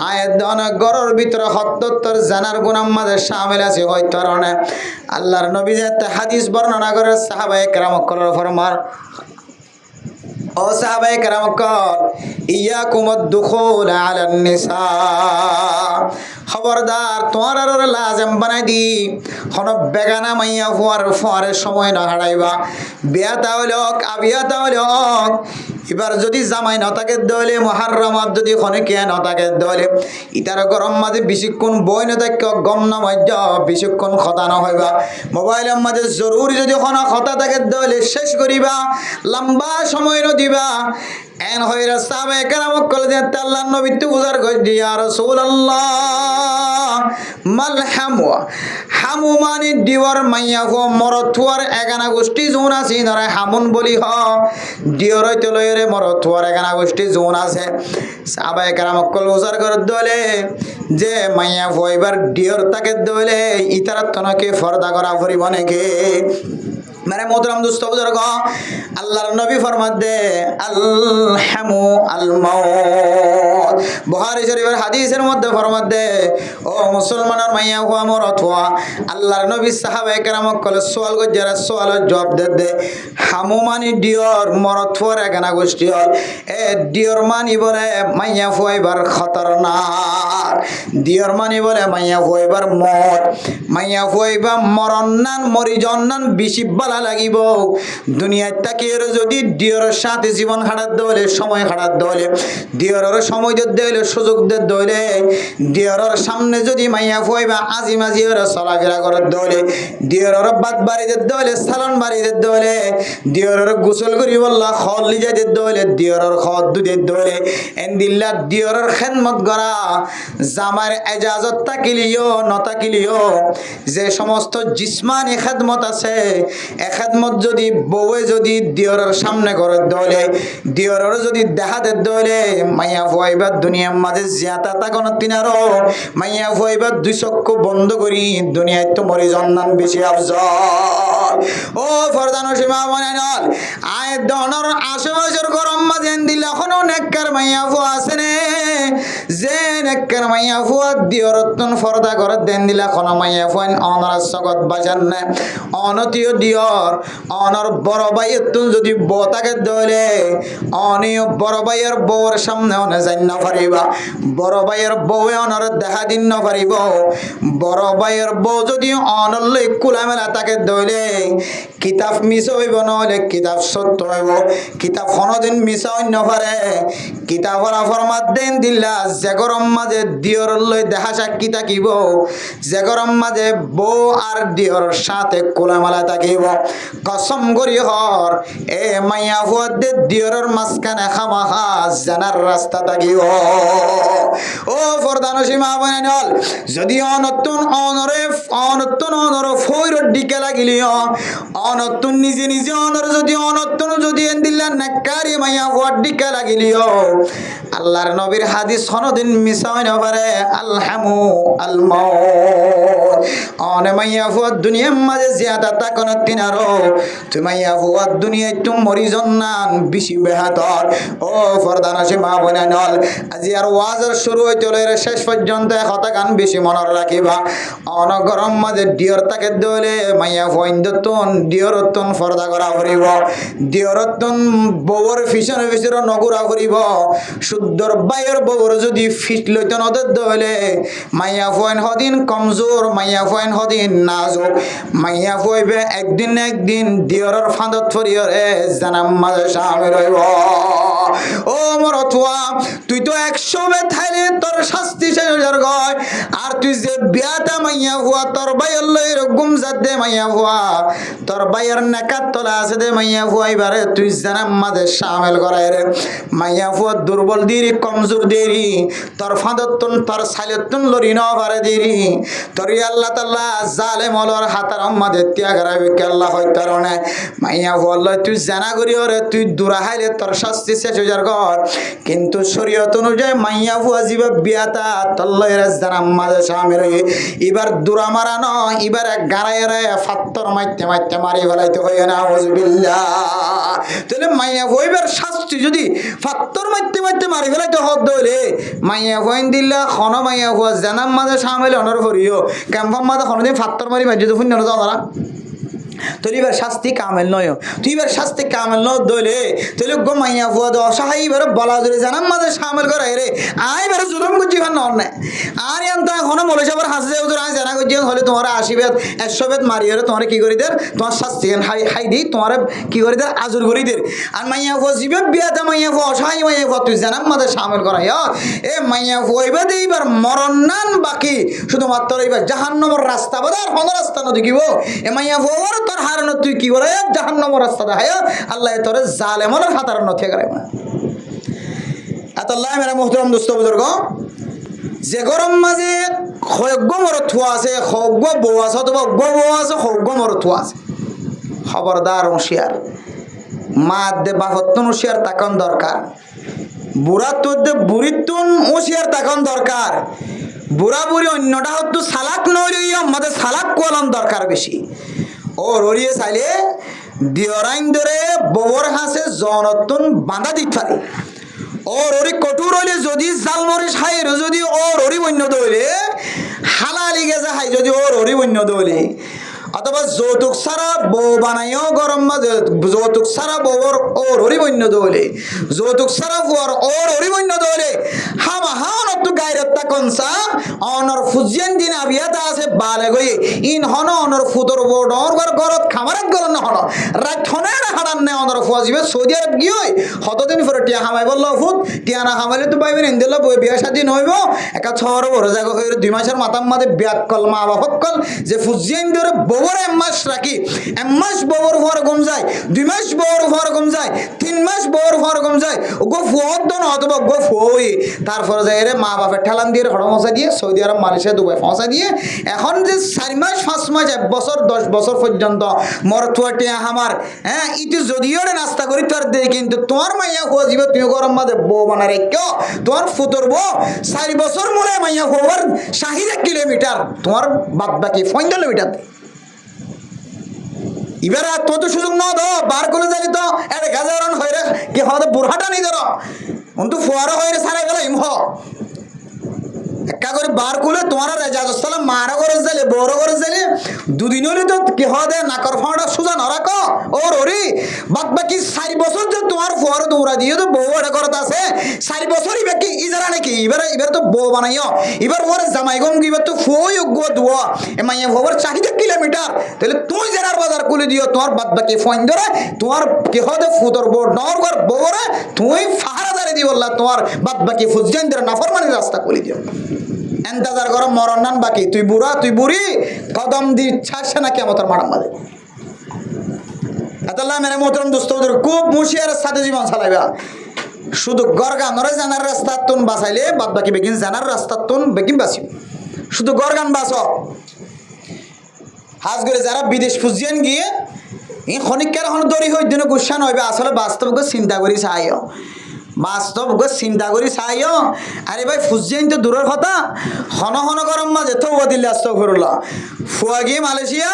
Speaker 1: আয়ের দন গরর ভিতরে ৭৭ জানার গুনাহ মাঝে শামিল আছে হয়তো কারণে আল্লাহর নবী যে হাদিস বর্ণনা করে সাহাবায়ে কেরাম কলর ফরমান ও সাহাবায়ে কেরাম কল ইয়াকুমুদ দুখুল আলান নিসা খবরদার তোমার আর লাজম বানাই দি হন বেগানা মাইয়া ফুয়ারের সময় না হারাইবা বিয়া তাহলক আবিয়া তাহলক এবার যদি জামাই নতাকে দলে মহারমাত যদি খনিকে নতাকে দলে ইতার গরম মাঝে বেশিক্ষণ বই নথাকে গম না মধ্য বেশিক্ষণ খতা নহইবা মোবাইলের মাঝে জরুরি যদি খন খতা থাকে দলে শেষ করিবা লম্বা সময় নদিবা এন হইরা সাহাবায়ে কেরামক কল যে আল্লাহর নবী তো উজার কই দিয়া রাসূলুল্লাহ মাল হামু মানে দিওর মাইয়া গো মরথুয়ার এগানা গোষ্ঠী জোন আছে ধরে হামুন বলি হ দিওর হইতে লইরে মরথুয়ার এগানা গোষ্ঠী জোন আছে সাহাবায়ে কেরামক কল উজার করে দলে যে মাইয়া হইবার দিওর তাকে দলে ইতারা তনকে ফরদা করা পরিব নাকি মানে মোহতরম দোস্ত বুজুর্গ আল্লাহর নবী ফরমাত দে আল হামু আল মাউত বুখারী শরীফের হাদিসের মধ্যে ফরমাত দে ও মুসলমানের মাইয়া হুয়া মরথুয়া আল্লাহর নবী সাহাবায়ে কেরামক কলে সওয়াল কর যারা সওয়ালের জবাব দে হামু মানি ডিওর মরথুয়ার একানা গোষ্ঠী হল এ ডিওর মানি বলে মাইয়া ফুয়াইবার খতরনাক ডিওর মানি বলে মাইয়া ফুয়াইবার মত মাইয়া ফুয়াইবা মরন্নান মরিজন্নান বেশি বালা লাগিব দুনিয়ায় তাকিয়ে যদি ডিওরের সাথে জীবন হারাত দলে সময় হারাত দলে ডিওরের সময় দলে সুযোগ দলে ডিওরের সামনে যদি মাইয়া ফুয়াইবা আজি মাঝি ওরা চলাফেরা করার দলে ডিওরের বাদ বাড়িতে দলে সালন বাড়িতে দলে ডিওরের গোসল করি বললা খল লিজাতে দলে ডিওরের খদ দুধের দলে এন্দিল্লা ডিওরের খেদমত করা জামার এজাজত তাকিলিও নতাকিলিও যে সমস্ত জিসমানি খেদমত আছে এখাদমত যদি বউয়ে যদি দিওরের সামনে করে দলে দিওরের যদি দেখাতে দলে মাইয়া ফুয়াইবার দুনিয়ার মাঝে জিয়াতা তাকন তিনারও মাইয়া ফুয়াইবার দুই চক্ষু বন্ধ করি দুনিয়ায় তো মরি জন্নান বেশি আফজল ও ফরদানো সীমা মনে নল আয় দনর আশেপাশের গরম মাঝে দিলে এখনো নেককার মাইয়া ফুয়া আছে নে যে নেককার মাইয়া ফুয়া দিওরতন ফরদা করে দেন দিলে এখনো মাইয়া ফুয়ান অনর জগৎ বাজার না অনতীয় দিওর অনর বড় ভাইয়ের তুন যদি বতাকে দলে অনিয় বড় ভাইয়ের বউর সামনে অনে যাই না পারিবা বড় ভাইয়ের বউয়ে অনর দেখা দিন না পারিব বড় ভাইয়ের বউ যদি অনলে কুলামেলা তাকে দলে কিতাব মিস হইব নহলে কিতাব সত্য হইব কিতাব কোনোদিন মিস হইন নপারে কিতাবর ফরমাত দেন দিলা যে গরম মাঝে দিওর লই দেখা সাক্ষী থাকিব যে গরম মাঝে বউ আর দিওর সাথে কোলামেলা থাকিব কসম করি হর এ মাইয়া ফুয়াদে দিওরের মাঝখানে খামাখা জানার রাস্তা থাকিব ও ফরদানো সীমা বনে নল যদি অনতুন অনরে ফৈরর দিকে লাগিলিও অনতুন নিজে নিজে অনর যদি অনতুন যদি এন্দিল্লা নাকারি মাইয়া ফুয়ার দিকে লাগিলিও আল্লাহর নবীর হাদিস কোনদিন মিস হয় না পারে আলহামু আল মাউত অনে মাইয়া ফুয়ার দুনিয়ার মাঝে জিয়াদা তাকন তিনারো তুমি মাইয়া ফুয়ার দুনিয়ায় তুমি মরি জন্নান বেশি বেহাতর ও ফরদানা সে মা বনে নল আজি আর ওয়াজের শুরু হইতে লইরে শেষ পর্যন্ত কথা গান বেশি মনে রাখিবা অন গরম মাঝে ডিওর তাকে দলে মাইয়া ফুয়াইন্দতন ডিওরতন ফরদা করা করিব ডিওরতন বউর ফিসনে ফিসর নগুরা করিব শুদ্ধ উদ্দর বাইয়ের বউর যদি ফিট লইতেন ওদের দলে মাইয়া ফয়েন হদিন কমজোর মাইয়া ফয়েন হদিন নাজুক মাইয়া ফইবে একদিন একদিন দিয়রের ফাঁদত ফরিয়রে জানাম মাঝে সামনে রইব ও মর থুয়া তুই তো 100 বে থাইলে তোর শাস্তি শেষ হয়ে গয় আর তুই যে বিয়াটা মাইয়া ফুয়া তোর বাইয়ের লইর গুম জাত দে মাইয়া ফুয়া তোর বাইয়ের নাকাত তোলা আছে দে মাইয়া ফুয়া এবারে তুই জানাম মাঝে সামিল করাই রে মাইয়া ফুয়া দুর্বল দিরি কমজোর দেরি তোর ফাঁদতুন তোর সাইলতুন লরি ন পারে দেরি তোর আল্লাহ তাআলা জালেম হলর হাতার মাঝে ত্যাগ রাখবে আল্লাহ হয় কারণে মাইয়া ফুয়া লয় তুই জানা করি ওরে তুই দূরা হাইলে তোর শাস্তি শেষ হয়ে যার ঘর কিন্তু শরীয়ত অনুযায়ী মাইয়া ফুয়া জিবা বিয়াতা তোর লয়ের জানাম মাঝে সামিল হয়ে এবার দূরা মারা নয় এবার এক গাড়াইয়ের ফাত্তর মাইতে মাইতে মারি ফেলাইতে হয় না আউযুবিল্লাহ তাহলে মাইয়া ফুয়াইবার শাস্তি যদি ফাত্তর মাইতে মাইতে মারি ফেলাইতে হদ দইলে মাইয়া ফুয়াইন দিল্লা খন মাইয়া ফুয়া জানাম মাঝে সামিল অনর করিও ক্যাম্পাম মাঝে কোনোদিন ফাত্তর মারি মাঝে তো ফুন্য যাওয়া তোর এবার শাস্তি কামেল নয় তুই এবার শাস্তি কামেল ন দইলে তাহলে গো মাইয়া ফুয়া দো অসহায় এবার বলা ধরে জানাম মাঝে সামিল করে রে আই এবার জুলুম করছি খান নর না আর এনতা এখনো মলে সাবার হাসে যাও তোর আই জানা করছি হলে তোমার 80 বেদ 100 বেদ মারি হলে তোমার কি করি দের তোমার শাস্তি হাই দি তোমার কি করি দের আজুর করি দের আর মাইয়া ফুয়া জিবে বিয়াতে মাইয়া ফুয়া অসহায় মাইয়া ফুয়া তুই জানাম মাঝে সামিল করাই এ মাইয়া ফুয়া এবার এইবার মরণ নান বাকি শুধুমাত্র এইবার জাহান্নামের রাস্তা বাদার কোন রাস্তা না দেখিব এ মাইয়া ফুয়া তোর হারানো তুই কি করে জাহান্নামের রাস্তা দেখায় আল্লাহ তোর জালেমের হাতার নথে করে আল্লাহ মেরা মুহতারাম দোস্ত বুজুর্গ যে গরম মাঝে খয়গ্য মর থুয়া আছে খগ্য বউ আছে অথবা বউ আছে খগ্য মর থুয়া আছে খবরদার হুঁশিয়ার মা দে বাপত্তন হুঁশিয়ার তাকন দরকার বুড়া তোর দে বুড়িতুন হুঁশিয়ার তাকন দরকার বুড়া বুড়ি অন্যটা হতো সালাক নইলে আমাদের সালাক কলম দরকার বেশি ও রড়িয়ে চাইলে দিয়রাইন ধরে ববর হাসে জনতুন বাঁধা দিতে পারে ও রড়ি কঠোর হইলে যদি জালমরিস হাই যদি ও রড়ি বন্য দইলে হালালি গেছে হাই যদি ও রড়ি বন্য দইলে অথবা যৌতুক ছাড়া বউ বানাইও গরম মাঝে যৌতুক ছাড়া বউর ও রড়ি বন্য দইলে যৌতুক ছাড়া বউর ও রড়ি বন্য দইলে হামা হান তো গায়রত্তা কনসা অনর ফুজিয়ান দিন আবিয়াতা আছে বালে গই ইন হন অনর ফুদর বড়র গরত খামারাত গরন ন হন রাত হনের হারান নে অনর ফুজিবে সৌদি আরব গিয়ে কতদিন পরে টিয়া হামাই বলল ফুদ টিয়া না হামাইলে তো পাইবেন ইনদেলা বই বিয়া শাদী নইব একা ছর বড় জায়গা হয়ে 2 মাসের মাথার মাঝে বিয়াত কল মা বাপ কল যে ফুজিয়ান ধরে বউর এমাস রাখি এমাস বউর হওয়ার গম যায় 2 মাস বউর হওয়ার গম যায় 3 মাস বউর হওয়ার গম যায় গো ফুয়ত দন অথবা গো ফুই তারপরে যায় রে মা বাপের ঠেলান দিয়ে হড় মশা দিয়ে সৌদি আরব মালয়েশিয়া দুবাই ফসা দিয়ে এখন যে 4 মাস 5 মাস 1 বছর 10 বছর পর্যন্ত মরথুয়াটি আমার হ্যাঁ ইতি যদিও নাস্তা করি তোর দে কিন্তু তোমার মাইয়া খোঁজিব তুমি গরম মাঝে বউ বানা রেখো তোমার ফুতর বউ 4 বছর মনে মাইয়া খোবার 60 কিলোমিটার তোমার বাদ বাকি 5 কিলোমিটার এবার আর তো সুযোগ না দো বার করে যালি তো এটা গাজারন হইরে কি হতে বুড়াটা নেই ধরো কিন্তু ফুয়ারা হইরে সারা গেল ইমহ একা করে বার করলে তোমার রেজাজসালাম মারা করে যাইলে বড় করে যাইলে দুদিন হলে তো কি হবে নাকর ফাঁড়া সোজা না রাখো ওর ওরি বাদ বাকি 4 বছর যে তোমার ফুয়ারে দৌড়া দিয়ে তো বউ এটা করতে আছে 4 বছরই বাকি ইজারা নাকি এবার তো বউ বানাইও এবার ওর জামাই গম গিবার তো ফুই গো দুয়া এ মাইয়া ওর 4 কিলোমিটার তাহলে তুই জেনার বাজার কুলে দিও তোমার বাদ বাকি ফোন ধরে তোমার কি হবে ফুদর বউ নর ঘর বউরে তুই ফাহারা দাঁড়ি দিও আল্লাহ তোমার বাদ বাকি ফুজজান ধরে নাফরমানি রাস্তা কুলে দিও এন্তাজার করো মরণ নান বাকি তুই বুড়া তুই বুড়ি কদম দি ছাড়ছে না কিয়ামতের মাঠের মাঝে আল্লাহ মেরে মোহতরম দোস্তদের খুব মুশিয়ারের সাথে জীবন চালাইবা শুধু গরগান নরে জানার রাস্তা তুন বাঁচাইলে বাদ বাকি বেগিন জানার রাস্তা তুন বেগিন বাঁচিব শুধু গরগান বাঁচ হাজ করে যারা বিদেশ ফুজিয়ান গিয়ে এই খনিকার এখন দড়ি হই দিনে গুসা নইবে আসলে বাস্তব চিন্তা করি চাইও বাস্তব চিন্তা করি চাইও আরে ভাই ফুজিয়ান তো দূরের কথা হন হন গরম মাঝে তো দিল্লি আসতে করল ফুয়া গিয়ে মালয়েশিয়া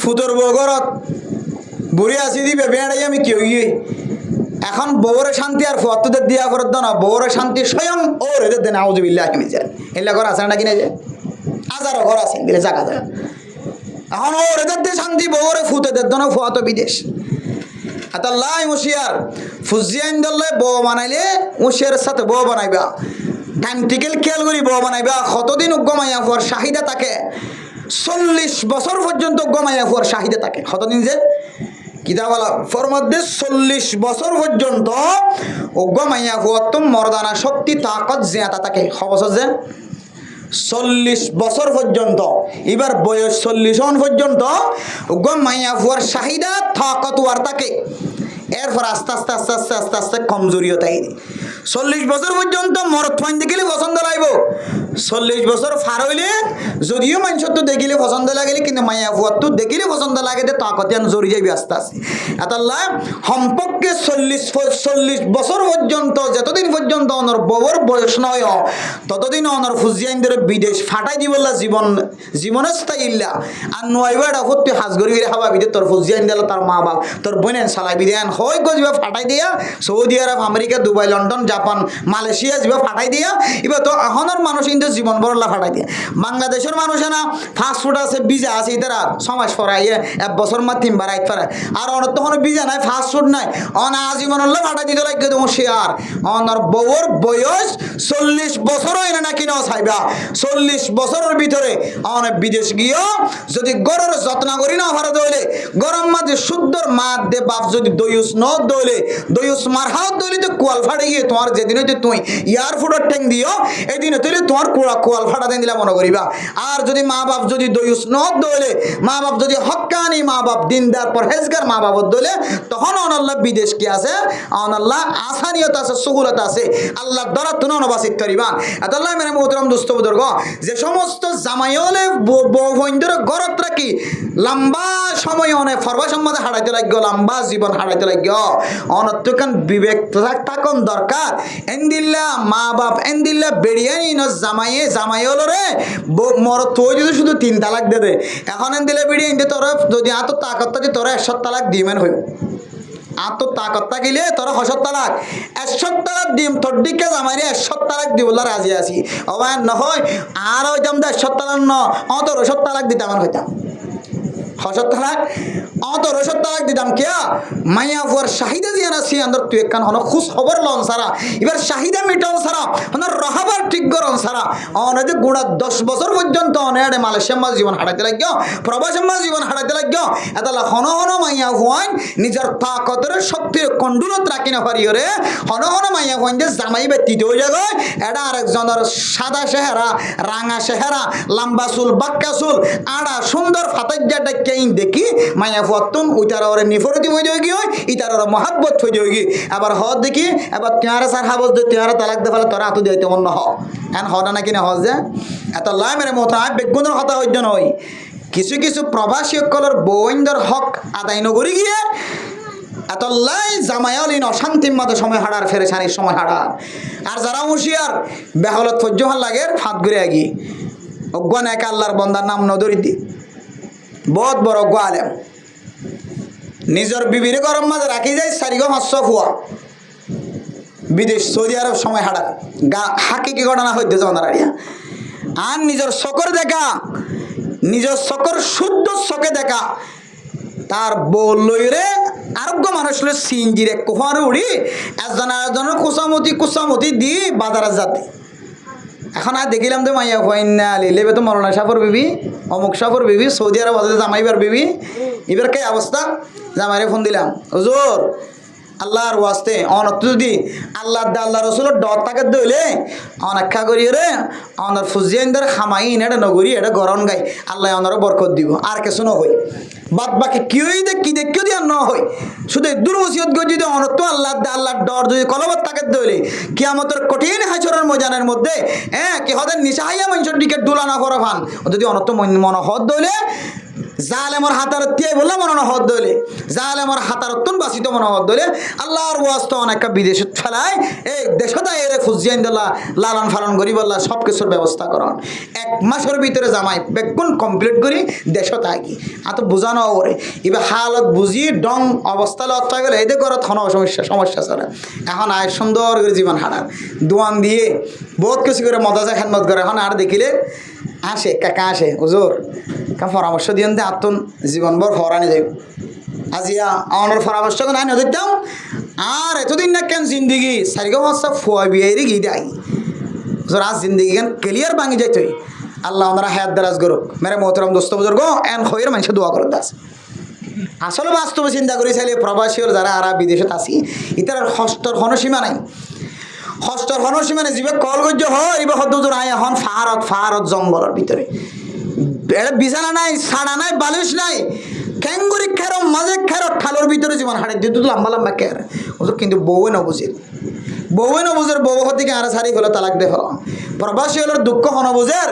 Speaker 1: ফুতর বগরত বুড়ি আসি দিবে বেড়াই আমি কেউ গিয়ে এখন বউরে শান্তি আর ফুয়াত্তদের দিয়া করে না বউরে শান্তি স্বয়ং ওর এদের দেন আউযুবিল্লাহি মিন যালিক এলা ঘর আছে না কিনে যে হাজারো ঘর আছে দিলে জায়গা জায়গা এখন ওর এদের দিয়ে শান্তি বউরে ফুতেদের দন ফুয়া তো বিদেশ আতাল্লাহ হুঁশিয়ার ফুজিয়াইন দলে বউ বানাইলে হুঁশিয়ারের সাথে বউ বানাইবা টাইমটিকেল খেয়াল করি বউ বানাইবা কতদিন উগ্গমাইয়া হওয়ার চাহিদা থাকে 40 বছর পর্যন্ত উগ্গমাইয়া হওয়ার চাহিদা থাকে কতদিন যে কিতাবালা ফর মধ্যে 40 বছর পর্যন্ত উগ্গমাইয়া হওয়ার তো মর্দানা শক্তি তাকত জিয়াতা থাকে বছর যে 40 বছর পর্যন্ত এবার বয়স 40 পর্যন্ত উগ্গমাইয়া হওয়ার চাহিদা তাকত ওয়ার থাকে এরপর আস্তে আস্তে আস্তে আস্তে আস্তে আস্তে কমজোরিও তাই 40 বছর পর্যন্ত মরদ ফাইন দেখিলে পছন্দ লাগব 40 বছর পার হইলে যদিও মানুষ তো দেখিলে পছন্দ লাগলে কিন্তু মাইয়া ফুয়ার তো দেখিলে পছন্দ লাগে যে তাকতিয়ান জড়ি যাইবি আস্তে আস্তে আতাল্লাহ সম্পর্কে 40 বছর পর্যন্ত যতদিন পর্যন্ত অনর বউর বয়স নয় ততদিন অনর ফুজিয়াইনদের বিদেশ ফাটাই দিবল্লা জীবনস্থায়ী ইল্লা আর নয়বা এটা হতে হাজ গড়ি গিয়ে হাবা বিদে তোর ফুজিয়াইন দিল তার মা বাপ তোর বোনেন সালাই বিদেন হয় গজিবা ফাটাই দিয়া Saudi Arab America Dubai London Japan Malaysia যাবা ফাটাই দিয়া এবার তো এখনের মানুষ কিন্তু জীবন বড়লা ফাটাই দিয়া বাংলাদেশের মানুষে না ফাস্টফুড আছে বিজা আছে ইতারা সমাজ ফরাইয়ে 1 বছর মা 3 বার আইত পারে আর অনেক তখন বিজা নাই ফাস্টফুড নাই অন আজীবন ফাটাই দিতে লাগে তোমার শেয়ার অনর বউর বয়স 40 বছর হয় না কিনা চাইবা 40 বছরের ভিতরে অনেক বিদেশ গিয়েও যদি গরুর যত্ন করি না ভারত হইলে গরম মাঝে শুদ্ধর মাত দে বাপ যদি দইউস ন দইলে দইউস মার হাত দইলে তো কোয়াল ফাটে গিয়ে তোমার যেদিন হইতে তুই ইয়ার ফুডর ট্যাং দিও এই দিন হইলে তোমার কোয়াল ফাটা দেন দিলা মনে করিবা আর যদি মা বাপ যদি দইউস ন দইলে মা বাপ যদি হক্কানি মা বাপ দিনদার পরহেজগার মা বাপ দইলে তখন অনাল্লাহ বিদেশ কি আছে অনাল্লাহ আসানিয়ত আছে সুহুলত আছে আল্লাহ দ্বারা তুনো নবাসিত করিবান আল্লাহ মেরে মোহতরম দোস্ত বুজুর্গ যে সমস্ত জামাইলে বউভৈন্দর গরত রাখি লম্বা সময় অনেক ফরবা সম্মাদে হারাইতে লাগবে লম্বা জীবন হারাইতে লাগবে অনত্যকান বিবেক থাকুন দরকার এন্দিল্লা মা বাপ এন্দিল্লা বেরিয়ানি ন জামাইলরে মর তুই যদি শুধু 3 তালাক দে দে এখন এন্দিল্লা বেরিয়ে তোর যদি এত তাকত থাকে তোরা 100 তালাক দিমেন হইব আর তো তাকত থাকিলে তোরা 100 তালাক 100 তালাক দিম তোর দিকে জামাইরে 100 তালাক দিবলা রাজি আছি অবান নহয় আর হইতাম 100 তালাক ন তোর 100 তালাক দিতাম হইতাম 100 তালাক তোর 100 তালাক দিতাম কিয়া মাইয়া ফুয়ার চাহিদা জিয়ান আছি আন্দর তুই একখান হন খুশ খবর লন সারা এবার চাহিদা মিটাও সারা হন রহাবার ঠিক করন সারা অনেক গুণা 10 বছর পর্যন্ত অনেক মালয়েশিয়া মাঝ জীবন হারাইতে লাগিও প্রবাসী মাঝ জীবন হারাইতে লাগিও এতলা হন হন মাইয়া ফুয়ান নিজের তাকতের শক্তির কন্ডুলত রাখি না পারিও হন হন মাইয়া ফুয়ান যে জামাই ব্যতীত হয়ে যাবে এটা আরেকজনের সাদা চেহারা রাঙা চেহারা লম্বা চুল বাক্কা চুল আড়া সুন্দর ফাতাজ্জাটা কেইন দেখি মাইয়া ফুয়াতুন উইতার ওরে নিফরতি হয়ে যাবে কি হয় ইতার ওরা মহাব্বত হয়ে যাবে কি আবার হদ দেখি এবার তেয়ারা সার হাবস দে তেয়ারা তালাক দে ফেলে তোরা হাতু দিতে অন্য এন হদা নাকি না হজ যে এত লাই মেরে মতো বেগুনের হতা হইজ নয় কিছু কিছু প্রবাসী সকলের বইন্দর হক আদায় নগরি গিয়ে এত লাই জামায়ালিন অশান্তির মতো সময় হারার ফেরেছানির সময় হারার আর যারা হুঁশিয়ার বেহলত ফজ্জহান লাগে ফাঁত ঘুরে আগি অজ্ঞান এক আল্লাহর বন্দার নাম নদরিদি বহুত বড় অজ্ঞ আলেম নিজের বিবির গরম মাঝে রাখি যায় 4 ফুয়া বিদেশ সৌদি আরব সময় হাঁটার হাকিকি ঘটনা হইতে জানারিয়া আর নিজের চকর দেখা নিজের চকর শুদ্ধ চকে দেখা তার বল লইরে আরোগ্য মানুষ লো সিনজিরে কোহার উড়ি একজনের কুসামতি দি বাজারে যাতে এখন আর দেখিলাম তো মাইয়া হইনা লেবে তো মরনা সাফর বিবি অমুক সাফর বিবি সৌদি আরব আছে জামাইবার বিবি এবার কে অবস্থা জামাইরে ফোন দিলাম হুজুর আল্লাহর ওয়াস্তে অনত যদি আল্লাহ রসুলের ডর তাকে দইলে অনেক্ষা করি রে অনর ফুজিয়ানদের খামাই এটা নগরী এটা গরম গাই আল্লাহ অনর বরকত দিব আর কিছু নয় বাদ বাকি কেউই কি দেখিও দিয়ে ন হয় শুধু দুর্বসিয়ত গো যদি অনত আল্লাহর ডর যদি কলবত তাকে দইলে কিয়ামতের কঠিন হাসরের ময়দানের মধ্যে কি হদের নিশা হাইয়া মানুষের দিকে ডোলা না করা ফান যদি অনত মন হদ দইলে জালেমর হাতার তিয়াই বললাম মনে হদ দইলে জালেমর হাতার অত্যন্ত বাসিত মনে হদ দইলে আল্লাহর ওয়াস্তে অনেকটা বিদেশে ফেলায় এই দেশতা এরে ফুজিয়াইন দিল্লা লালন ফালন করি বললা সব কিছুর ব্যবস্থা করন 1 মাসের ভিতরে জামাই বেগুন কমপ্লিট করি দেশতা কি আর তো বোঝানো ওরে এবার হালত বুঝি ডং অবস্থা লত্তা গেলে এদের করে থন সমস্যা চলে এখন আয় সুন্দর করে জীবন হারার দোয়ান দিয়ে বহুত কিছু করে মদাজা খেদমত করে এখন আর দেখিলে আসে কাকা আসে হুজুর পরামর্শ দিয়েন যে আত্মন জীবনভর হরানি যাই আজিয়া আমার পরামর্শ নাই নদিতাম আর এতদিন না কেন জিন্দিগি সারিগো মাসা ফুয়া বিয়ারি গি দেয় আজ জিন্দিগি কেন ক্লিয়ার ভাঙি যাইত আল্লাহ ওনারা হায়াত দারাজ করুক মেরে মোহতরম দোস্ত বুজুর্গ এন হইয়ের মানুষের দোয়া করুক দাস আসলে বাস্তবে চিন্তা করি চাইলে প্রবাসী যারা আর বিদেশে আসি ইতার হস্তর হনসীমা নাই হস্তর হনসীমা নাই যিবে কলগজ্য হয় এবার হদ্দুর আয় এখন ফাহারত জঙ্গলের ভিতরে এটা বিছানা নাই ছাড়া নাই বালিশ নাই খেঙ্গুরি খেরো মাঝে খেরো ঠালোর ভিতরে জীবন হাড়ে দিত লম্বা লম্বা খের কিন্তু বউয়ে নবুঝিল বউ হতিকে আর সারি ফেলো তালাক দে ফেলো প্রবাসী হলোর দুঃখ হন বুঝের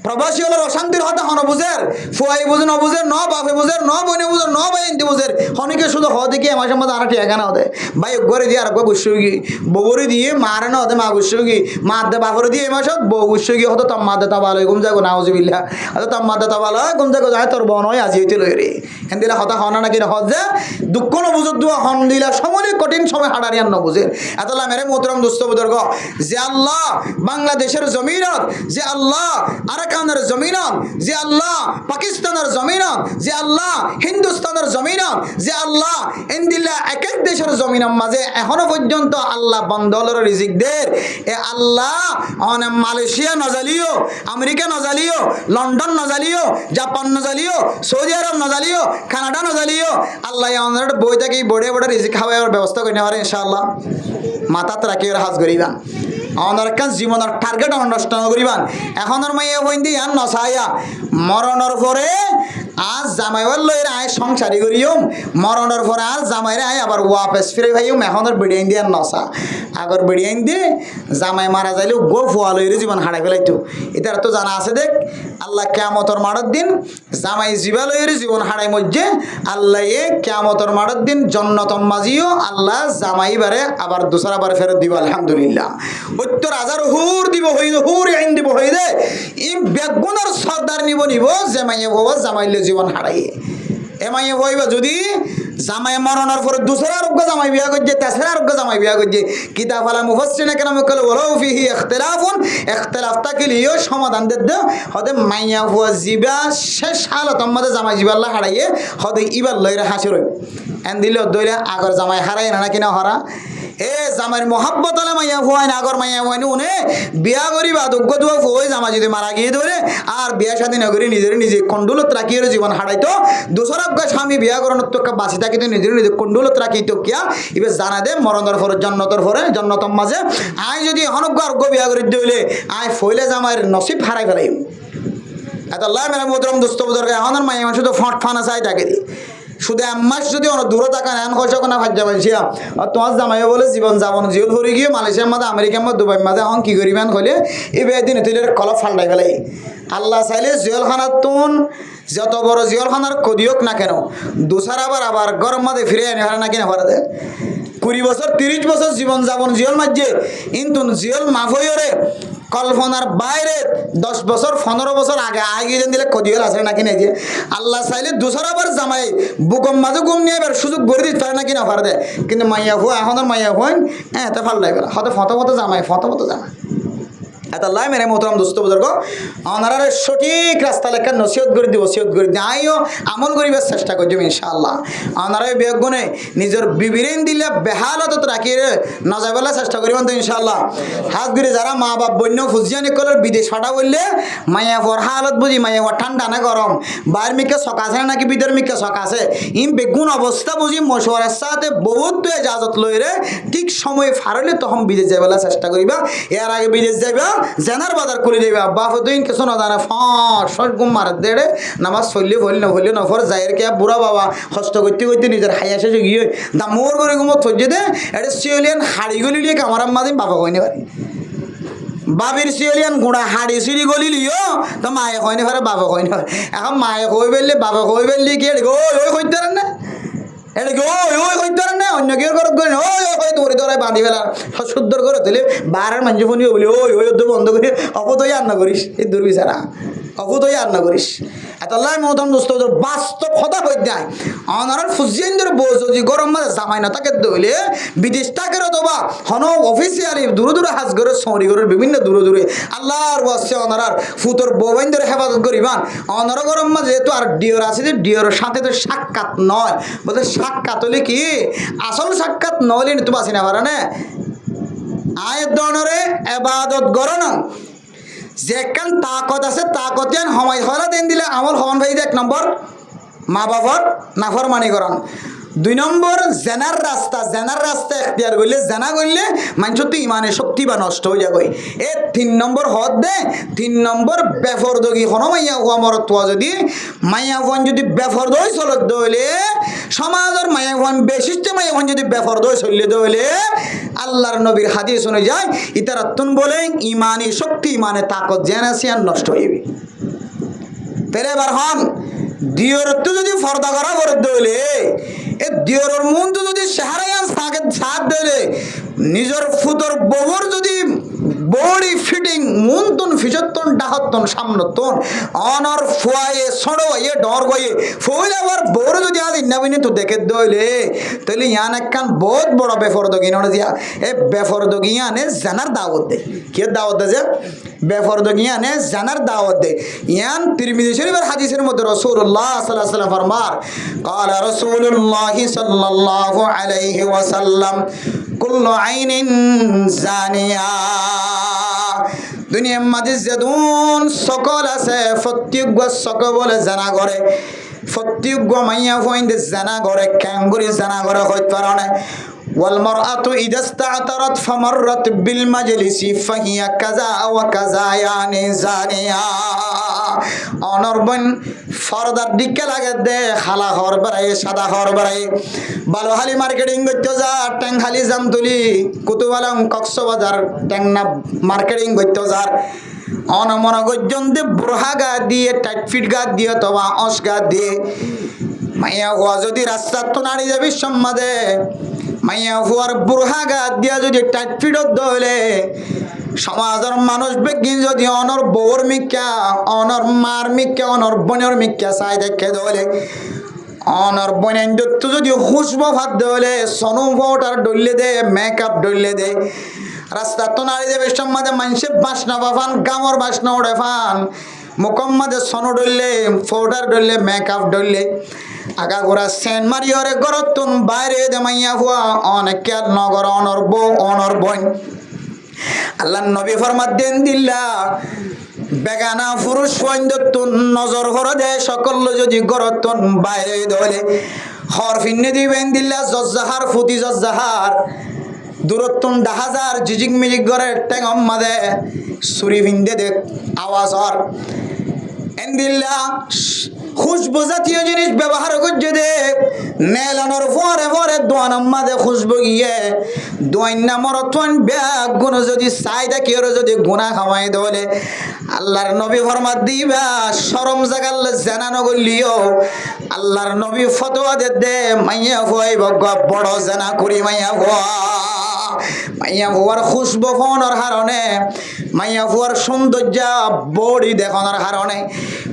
Speaker 1: প্রবাসী হলোর অশান্তির হতা হন বুঝের ফুয়াই বুঝে ন বুঝের ন বাপে বুঝের ন বইনে বুঝের ন ভাই ইন্দি বুঝের হনিকে শুধু হদিকে মাসের মধ্যে আর টিয়া কেনা হতে ভাই ঘরে দিয়ে আর গুসুগি বউরি দিয়ে মারে না হতে মা গুসুগি মা দে বাপরে দিয়ে এই মাসত বউ গুসুগি হতো তাম মা দে তাবালয় গুম যাগো নাউজুবিল্লাহ হতো তাম মা দে তাবালয় গুম যাগো যায় তোর বোন হয় আজি হইতে লই রে হেন দিলা হতা হনা নাকি হত যে দুঃখ ন বুঝত দুয়া হন দিলা সময় কঠিন সময় হাডারিয়ান ন বুঝের এতলা মেরে মোহতরম দোস্ত বুজুর্গ যে আল্লাহ বাংলাদেশের জমিনত যে আল্লাহ আরাকানের জমিনত যে আল্লাহ পাকিস্তানের জমিনত যে আল্লাহ হিন্দুস্তানের জমিনত যে আল্লাহ ইন্দিল্লা এক এক দেশের জমিনের মাঝে এখনো পর্যন্ত আল্লাহ বন্দলের রিজিকদের এ আল্লাহ মালয়েশিয়া নজালিও আমেরিকা নজালিও লন্ডন নজালিও জাপান নজালিও সৌদি আরব নজালিও কানাডা নজালিও আল্লাহ আমাদের বই থেকে বড়ে বড়ে রিজিক খাওয়ার ব্যবস্থা করে নেওয়ার ইনশাআল্লাহ মাথাত রাখি হাজ করিবান আমার কাজ জীবনের টার্গেট নষ্ট করিবান এখনের মাইয়া বইন্দি আর নসাইয়া মরণের পরে আজ জামাইবার লইয়ের আয় সংসারি করিও মরণের পরে আর জামাইরে আয় আবার ওয়াপেস ফিরে ভাইও এখনের বেড়িয়াইন দিয়ে আর নসা আগর বেড়িয়াইন দিয়ে জামাই মারা যাইলেও গো ফোয়া লইরে জীবন হারাই ফেলাইতো এটার তো জানা আছে দেখ আল্লাহ কেয়ামতর মারার দিন জামাই জীবা লইরে জীবন হারাই মধ্যে আল্লাহ কেয়ামতর মারার দিন জন্নতম মাজিও আল্লাহ জামাই বারে আবার দোসরা বার ফেরত দিব আলহামদুলিল্লাহ ৭০,০০০ হুর দিব হই হুর আইন দিব হই দে ই বেগুনের সর্দার নিব যে মাইয়ে বাবা জামাইলে জীবন হারাইয়ে এ মাইয়ে হইবা যদি জামাই মরণের পরে দুসরা আরোগ্য জামাই বিয়া করছে তেসরা আরোগ্য জামাই বিয়া করছে কিতাব আলা মুফাসসিরিন কেরাম কল ওয়ালাউ ফিহি ইখতিলাফ তাকিলিও সমাধান দে দে হদে মাইয়া হুয়া জিবা শেষ হালত আমাদের জামাই জিবা আল্লাহ হারাইয়ে হদে ইবার লইরা হাসির এন দিলে দইরা আগর জামাই হারাই না কিনা হরা এ জামাইর মহাব্বত আলা মাইয়া হুয়াই না আগর মাইয়া হুয়াই উনি বিয়া করিবা যোগ্য দুয়া ফুই জামা যদি মারা গিয়ে ধরে আর বিয়া শাদী নগরী নিজে কন্ডুলত রাখিয়ে জীবন হারাইতো দোসরাক স্বামী বিয়া করানোর তো বাঁচি থাকিতে নিজে কন্ডুলত রাখি তো কিয়া এবার জানা দে মরণের ফরে জন্নতম মাঝে আয় যদি হনজ্ঞ আরোগ্য বিয়া করে দিলে আয় ফইলে জামাইয়ের নসিব হারাই ফেলাই এত আল্লাহ মেরা মোহতরম দোস্ত বুজুর্গ এখনের মাইয়া মানুষ তো ফট ফানা চাই থাকে শুধু মাস যদি অনেক দূরে থাকা এন খরচ না ভাজ্যা পাইছিলাম আর তোমার জামাইও বলে জীবন যাবন জিওল ভরে গিয়ে মালয়েশিয়ার মাঝে আমেরিকার মধ্যে দুবাইয়ের মাঝে এখন কী করিবেন হলে এই বেদিন তুলে কলপ ফাল্টাই ফেলাই আল্লাহ চাইলে জিয়লখানার তুন যত বড় জিয়লখানার কদিওক না কেন দুসার আবার গরম মাঝে ফিরে আনি হারা না কিনা ভরা দেয় 20 বছর 30 বছর জীবন যাপন জিয়ল মাঝে কিন্তু জিয়ল মাফ হইরে কল্পনার বাইরে 10 বছর 15 বছর আগে দিলে কদিওল আছে নাকি না যে আল্লাহ চাইলে দুসরাবার জামাই বুকম মাঝে গুম নিয়ে এবার সুযোগ গড়ে দিতে পারে নাকি না পারে দেয় কিন্তু মাইয়া হুয়া এখনের মাইয়া হুয়েন হ্যাঁ এত ভালো লাগে হয়তো ফটো জামাই এত আল্লাহ মেরে মোহতরম দোস্ত বুজুর্গ ওনারা সঠিক রাস্তা লেখা নসিহত করে দিব আইও আমল করিবার চেষ্টা করছি ইনশাআল্লাহ ওনারাই বেগুনে নিজের বিবিরেন দিলে বেহালত রাখি নজাবেলা চেষ্টা করিবেন তো ইনশাআল্লাহ হাত ঘুরে যারা মা বাপ বন্য ফুজিয়ানি কলের বিদেশ ফাটা বললে মাইয়া পর হালত বুঝি মাইয়া ঠান্ডা না গরম বাইর মিকে শখ আছে নাকি ভিতর মিকে শখ আছে বেগুন অবস্থা বুঝি মশওয়ারার সাথে বহুত এজাজত লইরে ঠিক সময় ফারলে তখন বিদেশ যাইবেলা চেষ্টা করিবা এর আগে বিদেশ যাইবা জেনার বাজার করে দেবে বাপ দিন কিছু না জানা ফট গুম মারার দেড়ে নামাজ ফলি নফর যাইয়ের কে বুড়া বাবা হস্ত করতে নিজের হাইয়া শেষে গিয়ে দামোর করে গুমো থজ্জে দে এটা সিওলিয়ান হাড়ি গলি লিয়ে কামারাম মাদিন বাবা কইনে পারি বাবির সিওলিয়ান গুঁড়া হাড়ি সিঁড়ি গলি লিও তো মায়ে কইনে পারে বাবা কইনে পারে এখন মায়ে কই বেললে বাবা কই বেললি কি ওই কইতে পারেন না এটা কি ওই কইতে পারেন না অন্য কেউ করত করেন ওই ধরে ধরে বাঁধি ফেলার সুন্দর করে তুলে বারের মানুষ ফোনিও বলি ওই বন্ধ করি অপতই আর না করিস এই দুর্বিচারা অপতই আর না করিস এতলাই মতন দোস্ত বাস্তব কথা হয়ে যায় অনার ফুজিয়েন্দ্র বৌজি গরম মাঝে জামাই না তাকে দইলে বিদেশ তাকে অথবা হন অফিসিয়ালি দূরে দূরে হাজ করে সৌরি করে বিভিন্ন দূরে দূরে আল্লাহর বসছে অনারার ফুতর বৌবাইন্দ্র হেফাজত করিবান অনার গরম মাঝে যেহেতু আর ডিওর আছে যে ডিওর সাথে তো সাক্ষাৎ নয় বলতে সাক্ষাৎ হলে কি আসল সাক্ষাৎ নইলে তো বাসি না পারে না আয়ের ধরনের এবাদত গরণ যেখান তাকত আছে তাকত সময় হরা দেন দিলে আমল হন ভাই 1 নম্বর মা বাবার নাফরমানি করন 2 নম্বর জেনার রাস্তা এখতিয়ার করলে জেনা করলে মানুষ তো ইমানে শক্তি বা নষ্ট হয়ে যাবে 3 নম্বর হদ দে 3 নম্বর বেফরদগি হন মাইয়া হওয়া মরত্বা যদি মাইয়া হন যদি বেফরদ হয়ে চলত দইলে সমাজের মাইয়া হন বেশিষ্ট মাইয়া হন যদি বেফরদ হয়ে চললে দইলে আল্লাহর নবীর হাদিস শুনে যায় ইতারাতুন বলে ইমানি শক্তি ইমানে তাকত জেনাসিয়ান নষ্ট হইবে তেরে বার হন দিয়রত যদি ফর্দা করা করে দইলে এ দিয়রের মন তো যদি সাহারায়ান সাথ দিলে নিজের ফুতর বউর যদি বডি ফিটিং মুনতন ফিজতন ডাহতন সামনতন অনর ফুয়ায়ে সড়োয়ে ডর গয়ে ফুল আবার বউর যদি আজ ইন্নাবিনি তো দেখে দইলে তাহলে ইয়ান একখান বহুত বড় বেফরদগি নড়ে দিয়া এ বেফরদগিয়ানে জানার দাওয়াত দে কে দাওয়াত দে যে বেফরদগিয়ানে জানার দাওয়াত দে ইয়ান তিরমিজি শরীফের হাদিসের মধ্যে রাসূলুল্লাহ সাল্লাল্লাহু আলাইহি ওয়াসাল্লাম ফরমার قال رسول الله صلى الله عليه وسلم كل عين زانية দুনিয়ার মাঝে যেদুন সকল আছে প্রত্যেক সকল বলে জানা করে প্রত্যেক মাইয়া ফইন্দে জানা করে ক্যাঙ্গুরি জানা করে হইতে পারে না والمرأة إذا استعطرت فمرت بالمجلس فهي كذا وكذا يعني زانية অনর্বন ফরদার দিকে লাগে দে খালা হর বাড়াই সাদা হর বাড়াই বালোহালি মার্কেটিং করতে যা ট্যাংহালি জামতুলি কুতুবালাম কক্সবাজার ট্যাংনা মার্কেটিং করতে যার অনমন গজ্জন্তে বুড়হা গা দিয়ে টাইট ফিট গা দিয়ে তবা অস গা দিয়ে মাইয়া হওয়া যদি রাস্তার তো নাড়ি যাবি সম্মাদে মাইয়া হওয়ার বুড়হা গা দিয়া যদি টাইট ফিটত দইলে সমাজের মানুষ বেগিন যদি অনর বউর মিক্কা অনর মার মিক্কা অনর বোনের মিক্কা চাই দেখে দইলে অনর বোনের দত্ত যদি হুসব ভাত দইলে সনু ভোটার ডললে দে মেকআপ ডললে দে রাস্তা তো নাড়ি দেবে সম্মাদে মানুষে বাসনা বাফান গামর বাসনা ওড়ে ফান মুকম্মাদে সনু ডললে ফোটার ডললে মেকআপ ডললে আগা গোড়া সেন মারিয়রে গরতুন বাইরে দে মাইয়া হুয়া অনেক নগর অনর বউ অনর বোন আল্লাহ নবী ফরমাত দেন দিল্লা বেগানা পুরুষ সৈন্যতুন নজর করে দে সকল যদি গরতুন বাইরে দলে হর ফিন্নে দিবেন দিল্লা জজ্জাহার ফুতি জজ্জাহার দূরত্বন ডাহাজার জিজিক মিজিক করে ট্যাং মাদে সুরি ভিন্দে দে আওয়াজ হর এন্দিল্লা খুশবু জাতীয় জিনিস ব্যবহার করছে দে নেলানোর পরে পরে দোয়ান মাদে খুশবু গিয়ে দোয়ান্না মরতন ব্যাগ গুণ যদি চাই দেখি ওর যদি গুণা খাওয়াই দলে আল্লাহর নবী ফরমাত দিবা শরম জাগাল জানানো করলিও আল্লাহর নবী ফতোয়া দে মাইয়া ভয় বড় জানা করি মাইয়া ভয় মাইয়া ভুয়ার খুশবু ফোনের হারণে মাইয়া ভুয়ার সৌন্দর্য বডি দেখানোর হারণে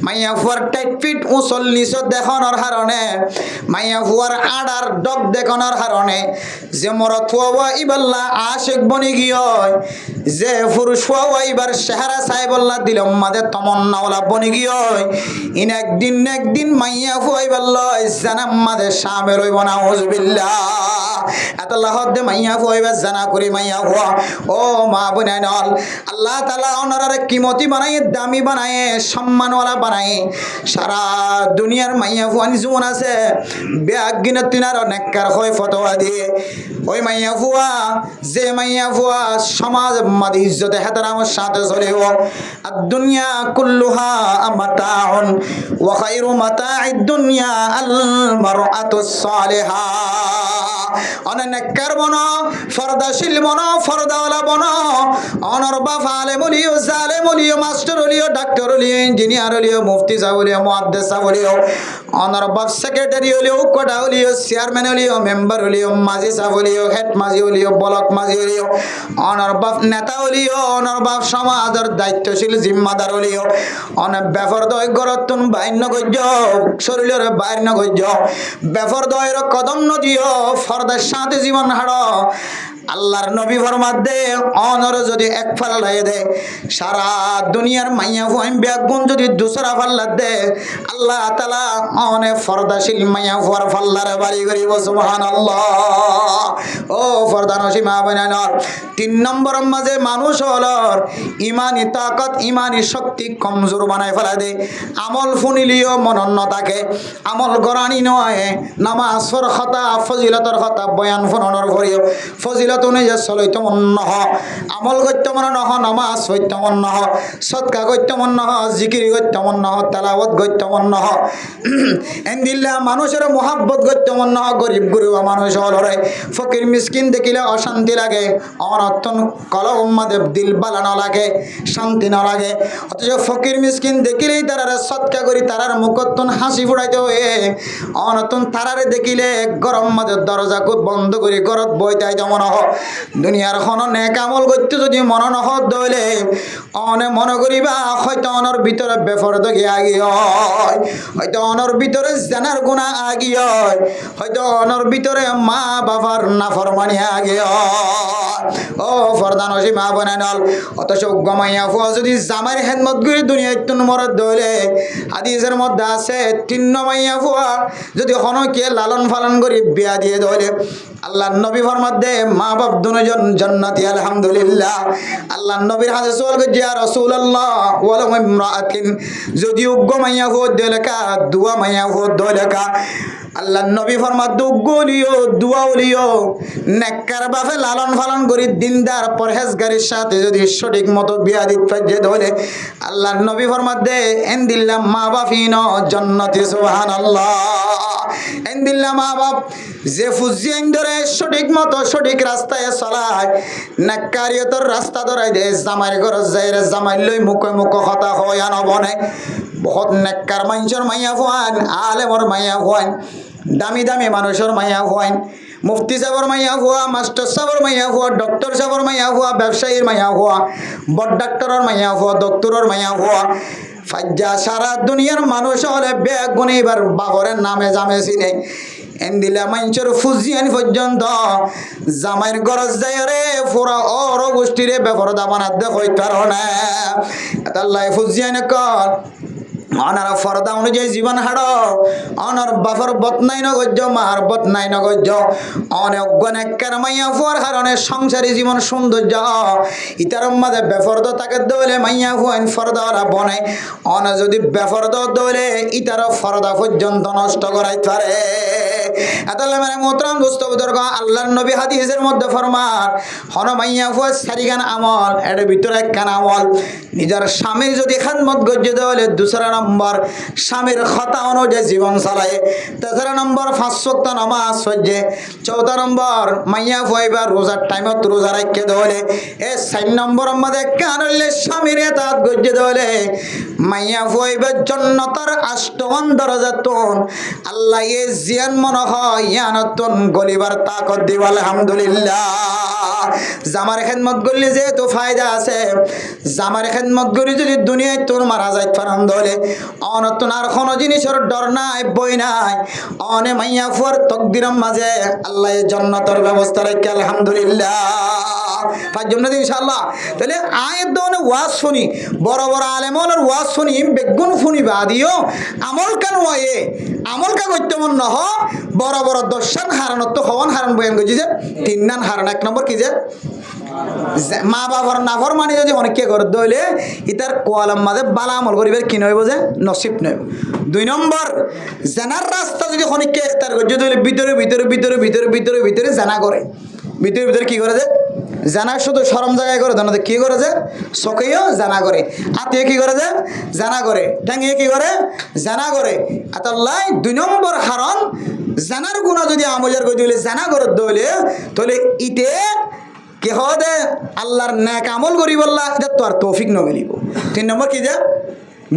Speaker 1: মাইয়া ভুয়ার টাইট ফিট উঁচল নিচত দেখানোর হারণে মাইয়া ভুয়ার আডার ডগ দেখানোর হারণে যে মরত হওয়া ইবাল্লা আশেক বনি গিয়ে যে পুরুষ হওয়া এবার চেহারা চাই বললা দিলম মাদে তমন্নাওয়ালা বনি গিয়ে ইন একদিন মাইয়া ভুয়া ইবাল্লা জানাম মাদে সামের হইব না হুজবিল্লাহ এত লাহদ দে মাইয়া ভুয়া এবার জানা করি মাইয়া ভুয়া ও মা বোনাই নল আল্লাহ তাআলা ওনারে কিমতি বানায় দামি বানায় সম্মানওয়ালা বানায় সারা দুনিয়ার মাইয়া ভুয়া জীবন আছে ব্যাগ গিনে তিনার অনেককার হয় ফতোয়া দিয়ে ওই মাইয়া ভুয়া যে মাইয়া ভুয়া সমাজ মাদি ইজ্জতে হেতারামের সাথে চলিব আর দুনিয়া কুল্লুহা মাতাউন ওয়া খায়রু মাতাইদ দুনিয়া আল মারআতুস সালিহা অনেককার বন ফরদাশীল বন ফরদাওয়ালা বন অনর বাপ আলেম হলিও জালেম হলিও মাস্টার হলিও ডাক্তার হলিও ইঞ্জিনিয়ার হলিও মুফতি সাহেব হলিও মুহাদ্দিস সাহেব হলিও অনর বাপ সেক্রেটারি হলিও কোটা হলিও চেয়ারম্যান হলিও মেম্বার হলিও মাঝি সাহেব হলিও হেড মাঝি হলিও ব্লক মাঝি হলিও অনর বাপ নেতা হলিও অনর বাপ সমাজের দায়িত্বশীল জিম্মাদার হলিও অনেক ব্যাপার দয় গরতুন বাইন্য গজ্য শরীরের বাইন্য গজ্য ব্যাপার দয়ের কদম নদীও ফরদার সাথে জীবন হাড় আল্লাহর নবী ফরমাত দে অনর যদি এক ফাল্লায় দে সারা দুনিয়ার মাইয়া ফুয়াইন ব্যাগুন যদি দুসরা ফাল্লাত দে আল্লাহ তাআলা অনে ফরদাশীল মাইয়া ফুয়ার ফাল্লারে বাড়ি করিব সুবহানাল্লাহ। ও ফরদানসী মা বোনেরা, 3 নম্বর মাঝে মানুষ হলর ইমানি তাকত ইমানি শক্তি কমজোর বানায় ফেলা দে। আমল ফুনিলিও মনন্ন থাকে, আমল গরানি নয়, নামাজর কথা ফজিলতর কথা বয়ান ফুনর ভরিও ফজিলত অনুযায়ী চলিত মন নহ, আমল গত্য মন নহ, নামাজ গত্য মন নহ, সৎকা গত্য মন নহ, জিকিরি গত্য মন নহ, তেলাওয়াত গত্য মন নহ, এন্দিল্লা মানুষের মোহাব্বত গত্য মন নহ। গরিব গুরুবা মানুষ হলরে ফকির মিসকিন দেখিলে অশান্তি লাগে, অনর্থন কলমাদেব দিল বালানো লাগে, শান্তি না লাগে। অথচ ফকির মিসকিন দেখিলেই তারারে সৎকা করি তারার মুখতন হাসি ফুটাইতে হয়ে অনর্থন তারারে দেখিলে গরম মাদের দরজা খুব বন্ধ করি গরত বইতাই মন হ। দুনিয়ার খন নেক আমল করতে যদি মন নহ দইলে অনে মনে করিবা হয়তো অনর ভিতরে বেফরদ গিয়ে আগি হয়, হয়তো অনর ভিতরে জানার গুণা আগি হয়, হয়তো অনর ভিতরে মা বাবার নাফরমানি আগে হয়। ও ফরদানসী মা বোনেরা, অথচ গমাইয়া ফুয়া যদি জামাইয়ের খেদমত করে দুনিয়ায় তুন মরদ দইলে হাদিসের মধ্যে আছে 3 মাইয়া ফুয়া যদি হনকে লালন পালন করে বিয়া দিয়ে দইলে আল্লাহ নবী ফরমাত দে মা বাপ দুজন জান্নাতি আলহামদুলিল্লাহ। আল্লাহ নবীর হাতে সওয়াল করছে ইয়া রাসূলুল্লাহ ওয়ালা ইমরাআতিন, যদি উগ্গ মাইয়া ফুয়া দইলে কা দুয়া মাইয়া ফুয়া দইলে কা আল্লাহ নবী ফরমাত দুগলিও দুয়াউলিও নেককার বাপে লালন পালন করি দিনদার পরহেজগারির সাথে যদি সঠিক মতো বিয়া দিতে যে ধরে আল্লাহ নবী ফরমাত দে এন্দিল্লাহ মা বাপিন জান্নাতি সুবহানাল্লাহ। এন্দিল্লাহ মা বাপ যে ফুজিয়ান ধরে সঠিক মতো সঠিক রাস্তায় চলায় নেককারিয়তর রাস্তা ধরাই দে জামাইর ঘর যাই রে জামাই লই মুখে মুখ কথা হয় আনবনে বহুত নেককার মানুষের মাইয়া ফুয়ান আলেমর মাইয়া ফুয়ান দামি দামি মানুষের মাইয়া ফুয়ান মুফতি সাহেবর মাইয়া হুয়া মাস্টার সাহেবর মাইয়া হুয়া ডক্টর সাহেবর মাইয়া হুয়া ব্যবসায়ীর মাইয়া হুয়া বড় ডাক্তারের মাইয়া হুয়া ডক্টরের মাইয়া হুয়া ফাজ্জা সারা দুনিয়ার মানুষ হলে বেগুন এবার বাবরের নামে জামে চিনে এন্দিলা মানুষের ফুজিয়ান পর্যন্ত জামাইয়ের গরজ যায় রে পুরা অর গোষ্ঠীরে বেপরদা বানাতে হই কারণে আল্লাহ ফুজিয়ান কর অনার ফরদা অনুযায়ী জীবন হাড় অনর বাফর বতনাই নগজ্য মার বতনাই নগজ্য অনেক গনেকার মাইয়া ফুয়ার হারণে সংসারী জীবন সৌন্দর্য ইতার মাঝে বেফরদ তাকে দৌলে মাইয়া ফুয়াইন ফরদাওয়ালা বনে অন যদি বেফরদ দৌলে ইতার ফরদা পর্যন্ত নষ্ট করাই পারে। এতালে মানে মোহতরম দোস্ত বুজুর্গ আল্লাহর নবী হাদিসের মধ্যে ফরমান হন মাইয়া ফুয়া সারিগান আমল এর ভিতরে একখান আমল নিজের স্বামীর যদি খেদমত গজ্জে দৌলে দুসরা নম্বর স্বামীর কথা অনুযায়ী জীবন চালায়, 3 নম্বর 5 ওয়াক্ত নামাজ পড়ে, 14 নম্বর মাইয়া ফুয়াইবার রোজার টাইমত রোজা রাখতে দলে, 4 নম্বর মধ্যে কানলে স্বামীর এতাত গজ্জে দলে মাইয়া ফুয়াইবার জান্নাতের 8 দরজাতন আল্লাহ এ জিয়ান মনে হয় ইয়ানতন গলিবার তাকত দিব আলহামদুলিল্লাহ। জামার খেদমত করলে যে তো ফায়দা আছে, জামার খেদমত করি যদি দুনিয়ায় তোর মারা যায় ফারান দলে অনতন আর কোনো জিনিসের ডর নাই বই নাই অনে মাইয়া ফুয়ার তকদিরম মাঝে আল্লাহ জান্নাতের ব্যবস্থা রাখে আলহামদুলিল্লাহ। পাঁচজন ইনশাআল্লাহ তাহলে আয়ের দোনে ওয়াজ শুনি বড় বড় আলেমনের ওয়াজ শুনি বেগুন শুনি বাদিও আমল কেন হয় আমল কা করতে মন নহ বড় বড় দর্শন হারানোর তো হওয়ান হারান বয়ান করছি যে 3 নান হারান 1 নম্বর কি যে মা বাবার নাফর মানে যদি অনেককে করে দইলে ইতার কোয়ালাম মাঝে বালা আমল করিবার কি নইব যে নসিব নইব। 2 নম্বর জানার রাস্তা যদি অনেককে ইফতার করে যদি ভিতরে ভিতরে ভিতরে ভিতরে ভিতরে ভিতরে জানা করে ভিতরে ভিতরে কি করে যে জানা শুধু শরম জায়গায় করে জানা কি করে যে চোখেও জানা করে হাতে কি করে যে জানা করে ঠ্যাঙে কি করে জানা করে আতাল্লাই 2 নম্বর হারণ জানার গুণা যদি আমজার করে দিলে জানা করত দইলে তাহলে ইতে কে হদে আল্লাহর নেক আমল করি বললা এটা তো আর তৌফিক নমিলিব 3 নম্বর কি যে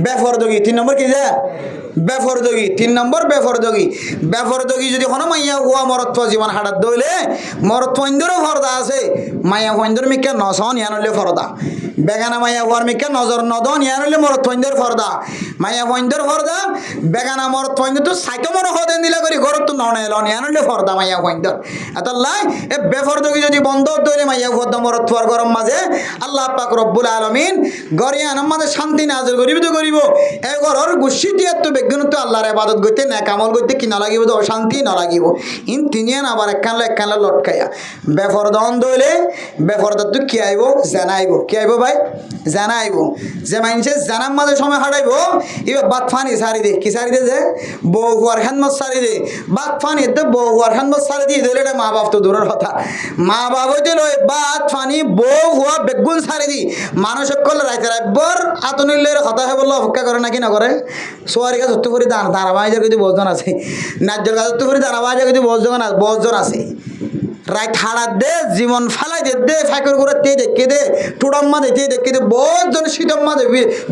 Speaker 1: বেফরদগি 3 নম্বর কি যে বেফরদগি 3 নম্বর বেফরদগি যদি হন মাইয়া হুয়া মরত্ব জীবন হাড়াত দইলে মরত্ব ইন্দুরও ফরদা আছে মাইয়া হইন্দুর মিকে নসন ইয়ানলে ফরদা বেগানা মাইয়া হুয়ার মিকে নজর নদন ইয়ানলে মরত্ব ইন্দুর ফরদা মাইয়া হইন্দুর ফরদা বেগানা মরত্ব ইন্দুর তো সাইকে মন হদেন দিলা করি ঘরত তো ননে লন ইয়ানলে ফরদা মাইয়া হইন্দুর এতলাই এ বেফরদগি যদি বন্ধ দইলে মাইয়া ফরদা মরত্ব আর গরম মাঝে আল্লাহ পাক রব্বুল আলামিন গরিয়ান আমাদের শান্তি নাযিল করিব তো করিব এ ঘরর গুছি দিয়া তো বেগুনতো আল্লাহর ইবাদত করতে নেক আমল করতে কি না লাগিব তো অশান্তি না লাগিব ইন তিনিয়ান আবার একখান লটকায়া বেফরদান দইলে বেফরদা তো কি আইব জানাইব কি আইব ভাই জানাইব যে মাইনছে জানাম মাঝে সময় হারাইব ইবে বাত ফানি সারি দে কি সারি দে যে বউ হুয়ার খানমত সারি দে বাত ফানি তো বউ হুয়ার খানমত সারি দিয়ে দিলে এটা মা বাপ তো দূরের কথা মা বাপ হইতে লয় বাত ফানি বউ হুয়া বেগুন সারি দি মানুষ সকল রাইতে রাইবর আতনিলের কথা হে বললো অপেক্ষা করে নাকি না করে সোয়ারি গাছ ধরতে করে দাঁড়াবাইজার কিন্তু বজন আছে নাজ্জর গাছ ধরতে করে দাঁড়াবাইজার কিন্তু বজন আছে রাইত হাড়াত দে জীবন ফালাই দে ফাঁকর করে তে দেখে দে টুডাম্মা দে দেখে দে বহুতজন শীতম্মা দে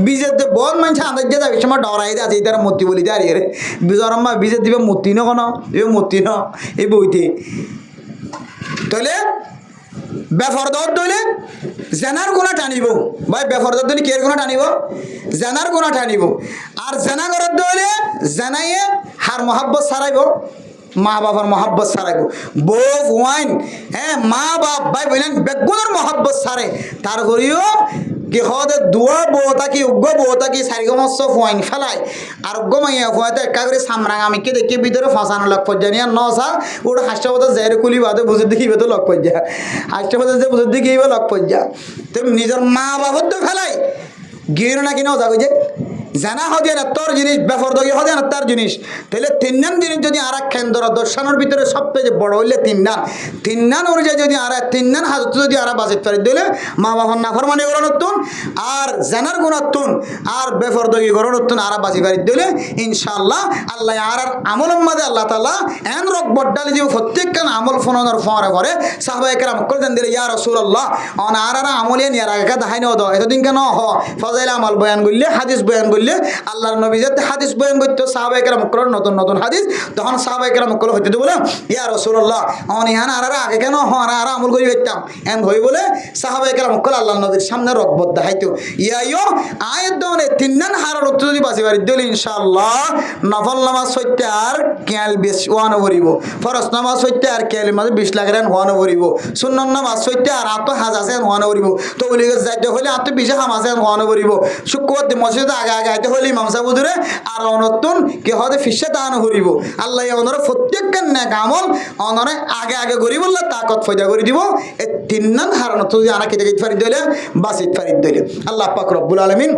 Speaker 1: বীজের দে বহুত মানুষ আন্দাজ দিয়ে যাবে সময় ডরাই দে আছে তারা মূর্তি বলি দে আর রে বিজরম্মা বীজের দিবে মূর্তি ন কোনো দিবে মূর্তি ন এই বইতে তাহলে বেফরদত দইলে জেনার গুণা টানিব ভাই বেফরদত দইলে কের গুণা টানিব জেনার গুণা টানিব আর জেনা করত দইলে জেনাইয়ে হার মহাব্বত সারাইব মা বাবার মহাব্বত সারাইব বউ ওয়াইন হ্যাঁ মা বাপ ভাই বললেন বেগুনের মহাব্বত সারে তার করিও কি হদে দুয়া বউতা কি উগ্র বউতা কি সারিগমস্য ফুয়াইন ফেলায় আর উগ্র মাইয়া ফুয়াতে একা করে সামরাং আমি কে দেখি ভিতরে ফসানো লক পর্যায়ে আর নসা ওটা হাস্যপথ জের কুলি বাদে বুঝে দেখিবে তো লক পর্যা হাস্যপথ যে বুঝে দেখিবে লক পর্যা তুমি নিজের মা বাবার তো ফেলাই গিয়ে না কিনা ওজা কইছে জানা হদে না তোর জিনিস বেফরদগি হদে না তার জিনিস তাহলে 3 নাম জিনিস যদি আর এক কেন্দ্র দর্শনের ভিতরে সবচেয়ে বড় হইলে 3 নাম অনুযায়ী যদি আর 3 নাম হাজত যদি আর বাজেট পারি দিলে মা বাবার নাফরমানি করা নতুন আর জানার গুণাত্তুন আর বেফরদগি করা নতুন আর বাজি পারি দিলে ইনশাআল্লাহ আল্লাহ আর আমলের মধ্যে আল্লাহ তাআলা এন রক বড্ডালি দিব প্রত্যেকটা আমল ফোনর ফরে করে সাহাবায়ে কেরাম কল দেন দিলে ইয়া রাসূলুল্লাহ অন আর আমলে নিয়ার আগে দাহাই নদ এতদিন কেন হ ফজাইল আমল বয়ান করলে হাদিস বয়ান করলে আল্লাহর নবী যাতে হাদিস বয়ান করতে সাহাবায়ে কেরাম কল নতুন নতুন হাদিস তখন সাহাবায়ে কেরাম কল হইতে বলে ইয়া রাসূলুল্লাহ অন ইহান আর আগে কেন হ আর আমল করি হইতাম এন হই বলে সাহাবায়ে কেরাম কল আল্লাহর নবীর সামনে রকবত দেখাইতো ইয়াইও আয়াত দনে 3 নাম হারার উত্তর যদি বাজি পারি দিলে ইনশাআল্লাহ নফল নামাজ হইতে আর কেল বেশ ওয়ান ভরিব ফরজ নামাজ হইতে আর কেল মাঝে 20 লাখ রান ওয়ান ভরিব সুন্নাত নামাজ হইতে আর আত হাজার ওয়ান ভরিব তো বলি যাইতে হলে আত 20 হামাজে ওয়ান ভরিব শুক্রবার দিন মসজিদে আগে আগে আইতে হলে ইমাম সাহেব হুজুরে আর নতুন কে হদে ফিসে দান ভরিব আল্লাহ ওনরে প্রত্যেকটা নেক আমল ওনরে আগে আগে করিব আল্লাহ তাকত ফয়দা করে দিব এই 3 নাম হারানো তো যদি আনা কেটে পারি দিলে বাসিত পারি দিলে আল্লাহ পাক রব্বুল আলামিন